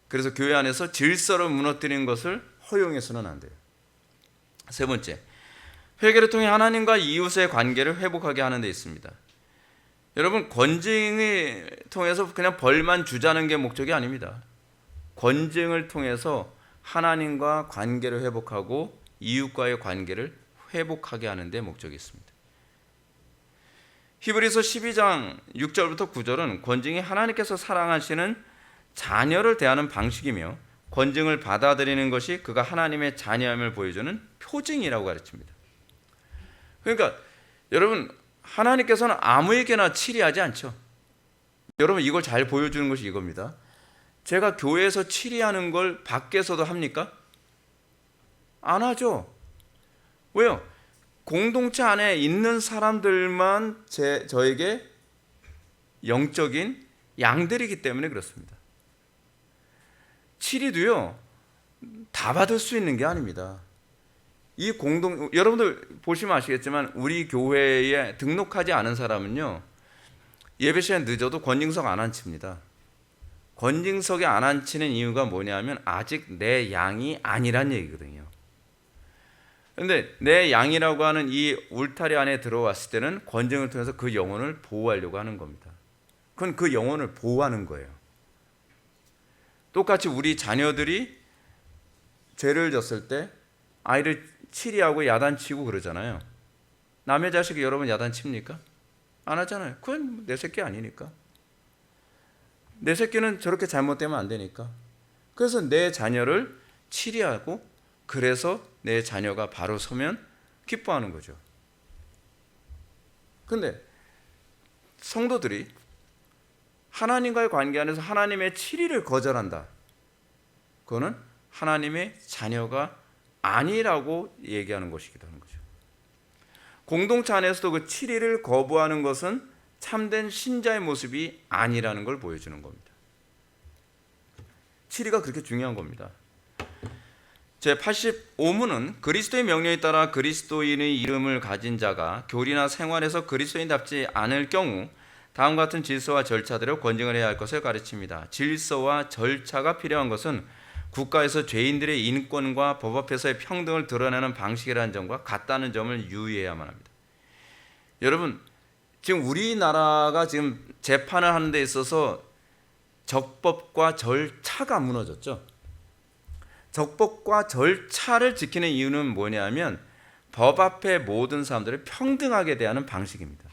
그래서 교회 안에서 질서를 무너뜨리는 것을 허용해서는 안 돼요. 세 번째, 회개를 통해 하나님과 이웃의 관계를 회복하게 하는 데 있습니다. 여러분, 권징을 통해서 그냥 벌만 주자는 게 목적이 아닙니다. 권징을 통해서 하나님과 관계를 회복하고 이웃과의 관계를 회복하게 하는 데 목적이 있습니다. 히브리서 12장 6절부터 9절은 권징이 하나님께서 사랑하시는 자녀를 대하는 방식이며 권징을 받아들이는 것이 그가 하나님의 자녀임을 보여주는 표징이라고 가르칩니다. 그러니까 여러분, 하나님께서는 아무에게나 치리하지 않죠. 여러분 이걸 잘 보여주는 것이 이겁니다. 제가 교회에서 치리하는 걸 밖에서도 합니까? 안 하죠. 왜요? 공동체 안에 있는 사람들만 저에게 영적인 양들이기 때문에 그렇습니다. 치리도요 다 받을 수 있는 게 아닙니다. 이 여러분들 보시면 아시겠지만 우리 교회에 등록하지 않은 사람은요 예배 시간 늦어도 권징석 안 앉힙니다. 권징석에 안 앉히는 이유가 뭐냐면 아직 내 양이 아니란 얘기거든요. 그런데 내 양이라고 하는 이 울타리 안에 들어왔을 때는 권징을 통해서 그 영혼을 보호하려고 하는 겁니다. 그건 그 영혼을 보호하는 거예요. 똑같이 우리 자녀들이 죄를 졌을 때 아이를 치리하고 야단치고 그러잖아요. 남의 자식이 여러분 야단칩니까? 안 하잖아요. 그건 내 새끼 아니니까. 내 새끼는 저렇게 잘못되면 안 되니까. 그래서 내 자녀를 치리하고 그래서 내 자녀가 바로 서면 기뻐하는 거죠. 근데 성도들이 하나님과의 관계 안에서 하나님의 치리를 거절한다. 그거는 하나님의 자녀가 아니라고 얘기하는 것이기도 하는 거죠. 공동체 안에서도 그 치리를 거부하는 것은 참된 신자의 모습이 아니라는 걸 보여주는 겁니다. 치리가 그렇게 중요한 겁니다. 제85문은 그리스도의 명령에 따라 그리스도인의 이름을 가진 자가 교리나 생활에서 그리스도인답지 않을 경우 다음과 같은 질서와 절차대로 권징을 해야 할 것을 가르칩니다. 질서와 절차가 필요한 것은 국가에서 죄인들의 인권과 법 앞에서의 평등을 드러내는 방식이라는 점과 같다는 점을 유의해야만 합니다. 여러분 지금 우리나라가 지금 재판을 하는 데 있어서 적법과 절차가 무너졌죠. 적법과 절차를 지키는 이유는 뭐냐면 법 앞에 모든 사람들을 평등하게 대하는 방식입니다.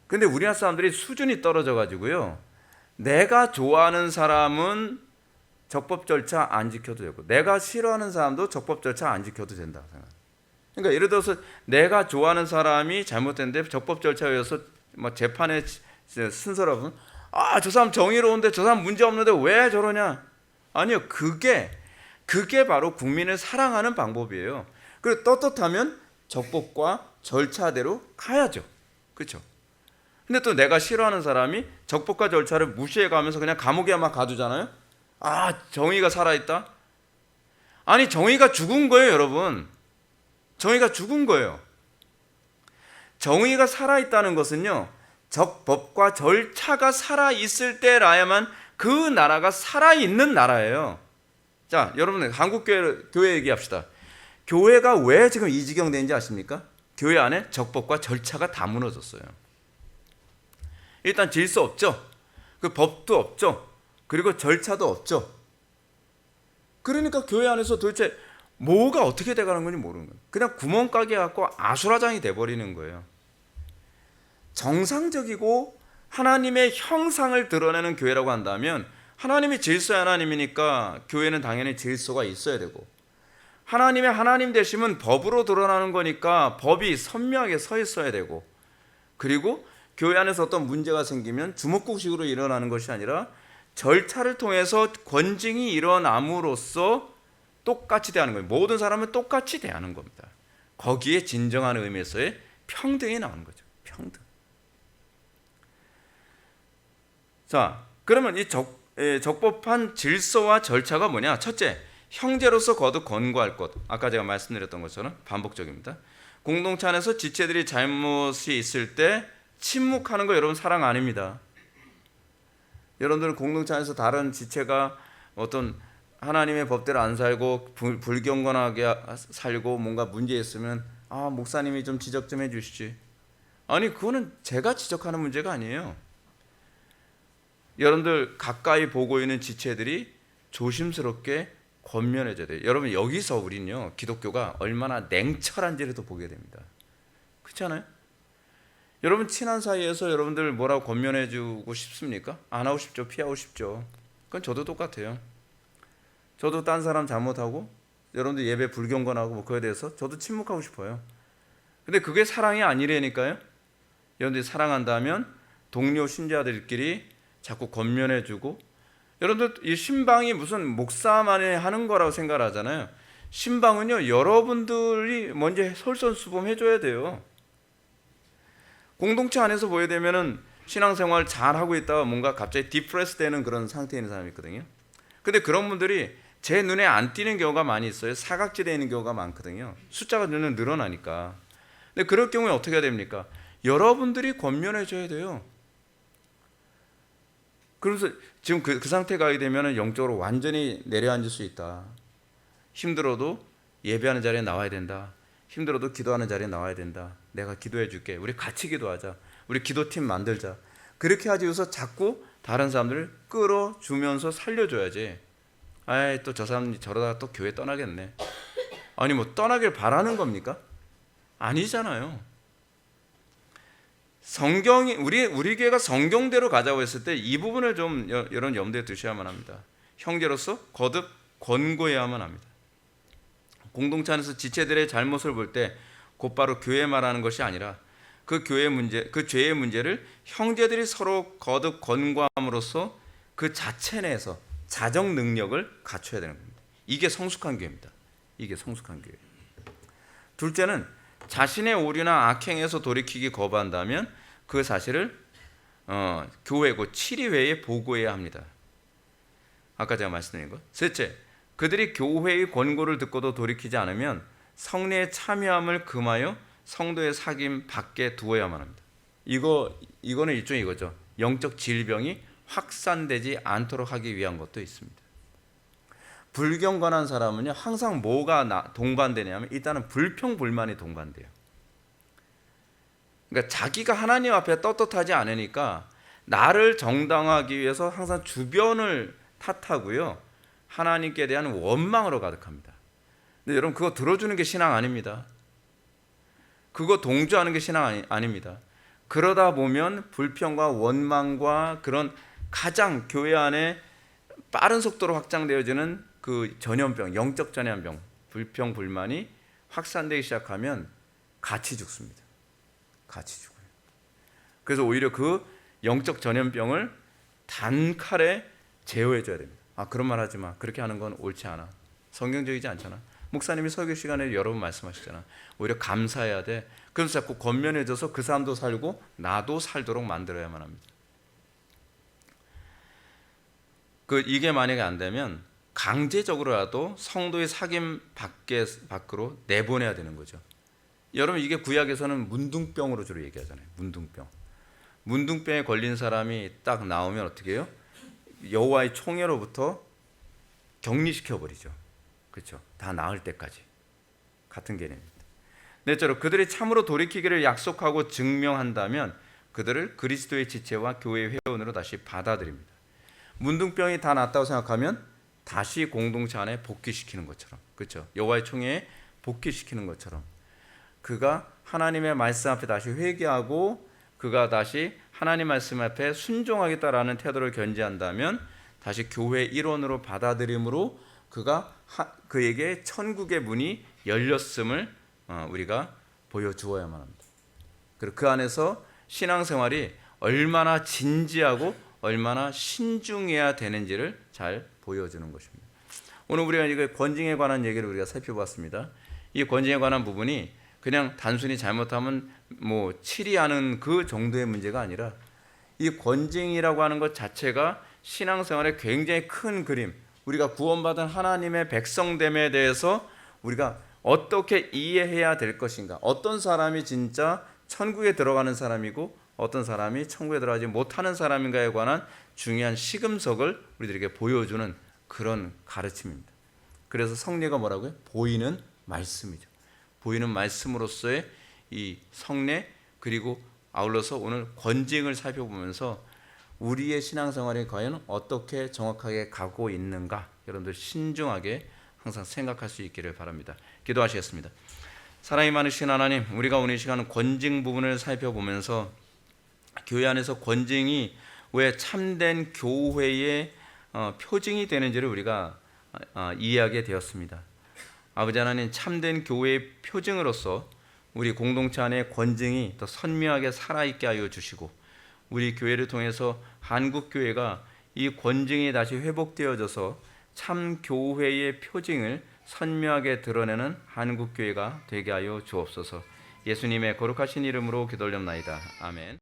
근데 우리나라 사람들이 수준이 떨어져 가지고요 내가 좋아하는 사람은 적법 절차 안 지켜도 되고 내가 싫어하는 사람도 적법 절차 안 지켜도 된다 생각. 그러니까 예를 들어서 내가 좋아하는 사람이 잘못됐는데 적법 절차에 의해서 재판의 순서라면 저 사람 정의로운데 저 사람 문제 없는데 왜 저러냐? 아니요, 그게 바로 국민을 사랑하는 방법이에요. 그리고 떳떳하면 적법과 절차대로 가야죠. 그렇죠? 근데 또 내가 싫어하는 사람이 적법과 절차를 무시해 가면서 그냥 감옥에 막 가두잖아요. 정의가 살아있다? 아니 정의가 죽은 거예요 여러분. 정의가 죽은 거예요. 정의가 살아있다는 것은요 적법과 절차가 살아있을 때라야만 그 나라가 살아있는 나라예요. 자 여러분 한국 교회 얘기합시다. 교회가 왜 지금 이 지경 된지 아십니까? 교회 안에 적법과 절차가 다 무너졌어요. 일단 질서 없죠. 그 법도 없죠. 그리고 절차도 없죠. 그러니까 교회 안에서 도대체 뭐가 어떻게 돼가는 건지 모르는 거예요. 그냥 구멍가게 갖고 아수라장이 돼버리는 거예요. 정상적이고 하나님의 형상을 드러내는 교회라고 한다면 하나님이 질서의 하나님이니까 교회는 당연히 질서가 있어야 되고 하나님의 하나님 되심은 법으로 드러나는 거니까 법이 선명하게 서 있어야 되고 그리고 교회 안에서 어떤 문제가 생기면 주먹국식으로 일어나는 것이 아니라 절차를 통해서 권징이 일어남으로써 똑같이 대하는 거예요. 모든 사람은 똑같이 대하는 겁니다. 거기에 진정한 의미에서의 평등이 나오는 거죠. 평등. 자, 그러면 이 적법한 질서와 절차가 뭐냐? 첫째, 형제로서 거듭 권고할 것. 아까 제가 말씀드렸던 것처럼 반복적입니다. 공동체 안에서 지체들이 잘못이 있을 때 침묵하는 거 여러분 사랑 아닙니다. 여러분들은 공동체 안에서 다른 지체가 어떤 하나님의 법대로 안 살고 불경건하게 살고 뭔가 문제 있으면 목사님이 좀 지적 좀 해주시지. 아니 그거는 제가 지적하는 문제가 아니에요. 여러분들 가까이 보고 있는 지체들이 조심스럽게 권면해줘야 돼요. 여러분 여기서 우리는요 기독교가 얼마나 냉철한지를 또 보게 됩니다. 그렇지 않아요? 여러분 친한 사이에서 여러분들 뭐라고 권면해주고 싶습니까? 안 하고 싶죠. 피하고 싶죠. 그건 저도 똑같아요. 저도 딴 사람 잘못하고 여러분들 예배 불경건하고 그거에 대해서 저도 침묵하고 싶어요. 근데 그게 사랑이 아니라니까요. 여러분들이 사랑한다면 동료 신자들끼리 자꾸 권면해주고, 여러분들 이 신방이 무슨 목사만이 하는 거라고 생각하잖아요. 신방은요, 여러분들이 먼저 솔선수범 해줘야 돼요. 공동체 안에서 보게 되면은 신앙생활 잘 하고 있다가 뭔가 갑자기 디프레스 되는 그런 상태에 있는 사람이 있거든요. 근데 그런 분들이 제 눈에 안 띄는 경우가 많이 있어요. 사각지대에 있는 경우가 많거든요. 숫자가 늘어나니까. 근데 그럴 경우에 어떻게 해야 됩니까? 여러분들이 권면해 줘야 돼요. 그래서 지금 그 상태 가게 되면 영적으로 완전히 내려앉을 수 있다. 힘들어도 예배하는 자리에 나와야 된다. 힘들어도 기도하는 자리에 나와야 된다. 내가 기도해 줄게. 우리 같이 기도하자. 우리 기도팀 만들자. 그렇게 하지 위해서 자꾸 다른 사람들을 끌어주면서 살려줘야지. 아이, 또 저 사람 저러다가 또 교회 떠나겠네. 아니 뭐 떠나길 바라는 겁니까? 아니잖아요. 성경이 우리 교회가 성경대로 가자고 했을 때 이 부분을 좀 여러분 염두에 두셔야만 합니다. 형제로서 거듭 권고해야만 합니다. 공동체 안에서 지체들의 잘못을 볼 때 곧바로 교회 말하는 것이 아니라 그 교회 문제, 그 죄의 문제를 형제들이 서로 거듭 권고함으로써 그 자체 내에서 자정 능력을 갖춰야 되는 겁니다. 이게 성숙한 교회입니다. 이게 성숙한 교회. 둘째는 자신의 오류나 악행에서 돌이키기 거부한다면 그 사실을 교회고 치리회에 보고해야 합니다. 아까 제가 말씀드린 것. 셋째, 그들이 교회의 권고를 듣고도 돌이키지 않으면 성례에 참여함을 금하여 성도의 사귐 밖에 두어야만 합니다. 이거는 일종의 이거죠. 영적 질병이 확산되지 않도록 하기 위한 것도 있습니다. 불경건한 사람은요, 항상 뭐가 동반되냐면 일단은 불평불만이 동반돼요. 그러니까 자기가 하나님 앞에 떳떳하지 않으니까 나를 정당화하기 위해서 항상 주변을 탓하고요, 하나님께 대한 원망으로 가득합니다. 근데 여러분, 그거 들어주는 게 신앙 아닙니다. 그거 동조하는 게 신앙 아닙니다. 그러다 보면 불평과 원망과 그런 가장 교회 안에 빠른 속도로 확장되어지는 그 전염병, 영적 전염병, 불평, 불만이 확산되기 시작하면 같이 죽습니다. 같이 죽어요. 그래서 오히려 그 영적 전염병을 단칼에 제어해줘야 됩니다. 아, 그런 말 하지 마. 그렇게 하는 건 옳지 않아. 성경적이지 않잖아. 목사님이 설교 시간에 여러 번 말씀하시잖아. 오히려 감사해야 돼. 그래서 자꾸 권면해줘서 그 사람도 살고 나도 살도록 만들어야만 합니다. 이게 만약에 안 되면 강제적으로라도 성도의 사귐 밖으로 내보내야 되는 거죠. 여러분, 이게 구약에서는 문둥병으로 주로 얘기하잖아요. 문둥병에 걸린 사람이 딱 나오면 어떻게 해요? 여호와의 총회로부터 격리시켜 버리죠. 그렇죠? 다 나을 때까지. 같은 개념입니다. 넷째로, 그들이 참으로 돌이키기를 약속하고 증명한다면 그들을 그리스도의 지체와 교회의 회원으로 다시 받아들입니다. 문둥병이 다 낫다고 생각하면 다시 공동체 안에 복귀시키는 것처럼, 그렇죠? 여호와의 총회에 복귀시키는 것처럼 그가 하나님의 말씀 앞에 다시 회개하고 그가 다시 하나님 말씀 앞에 순종하겠다라는 태도를 견지한다면 다시 교회 일원으로 받아들임으로 그에게 천국의 문이 열렸음을 우리가 보여주어야만 합니다. 그리고 그 안에서 신앙생활이 얼마나 진지하고 얼마나 신중해야 되는지를 잘 보여주는 것입니다. 오늘 우리가 이거 권징에 관한 얘기를 우리가 살펴봤습니다. 이 권징에 관한 부분이 그냥 단순히 잘못하면 치리하는 그 정도의 문제가 아니라 이 권징이라고 하는 것 자체가 신앙생활의 굉장히 큰 그림, 우리가 구원받은 하나님의 백성됨에 대해서 우리가 어떻게 이해해야 될 것인가, 어떤 사람이 진짜 천국에 들어가는 사람이고 어떤 사람이 천국에 들어가지 못하는 사람인가에 관한 중요한 시금석을 우리들에게 보여주는 그런 가르침입니다. 그래서 성례가 뭐라고요? 보이는 말씀이죠. 보이는 말씀으로서의 이 성례, 그리고 아울러서 오늘 권징을 살펴보면서 우리의 신앙생활이 과연 어떻게 정확하게 가고 있는가, 여러분들 신중하게 항상 생각할 수 있기를 바랍니다. 기도하시겠습니다. 사랑이 많으신 하나님, 우리가 오늘 이 시간 권징 부분을 살펴보면서 교회 안에서 권징이 왜 참된 교회의 표징이 되는지를 우리가 이해하게 되었습니다. 아버지 하나님, 참된 교회의 표징으로서 우리 공동체 안에 권징이 더 선명하게 살아있게 하여 주시고 우리 교회를 통해서 한국 교회가 이 권징이 다시 회복되어져서 참 교회의 표징을 선명하게 드러내는 한국 교회가 되게 하여 주옵소서. 예수님의 거룩하신 이름으로 기도 올렸나이다. 아멘.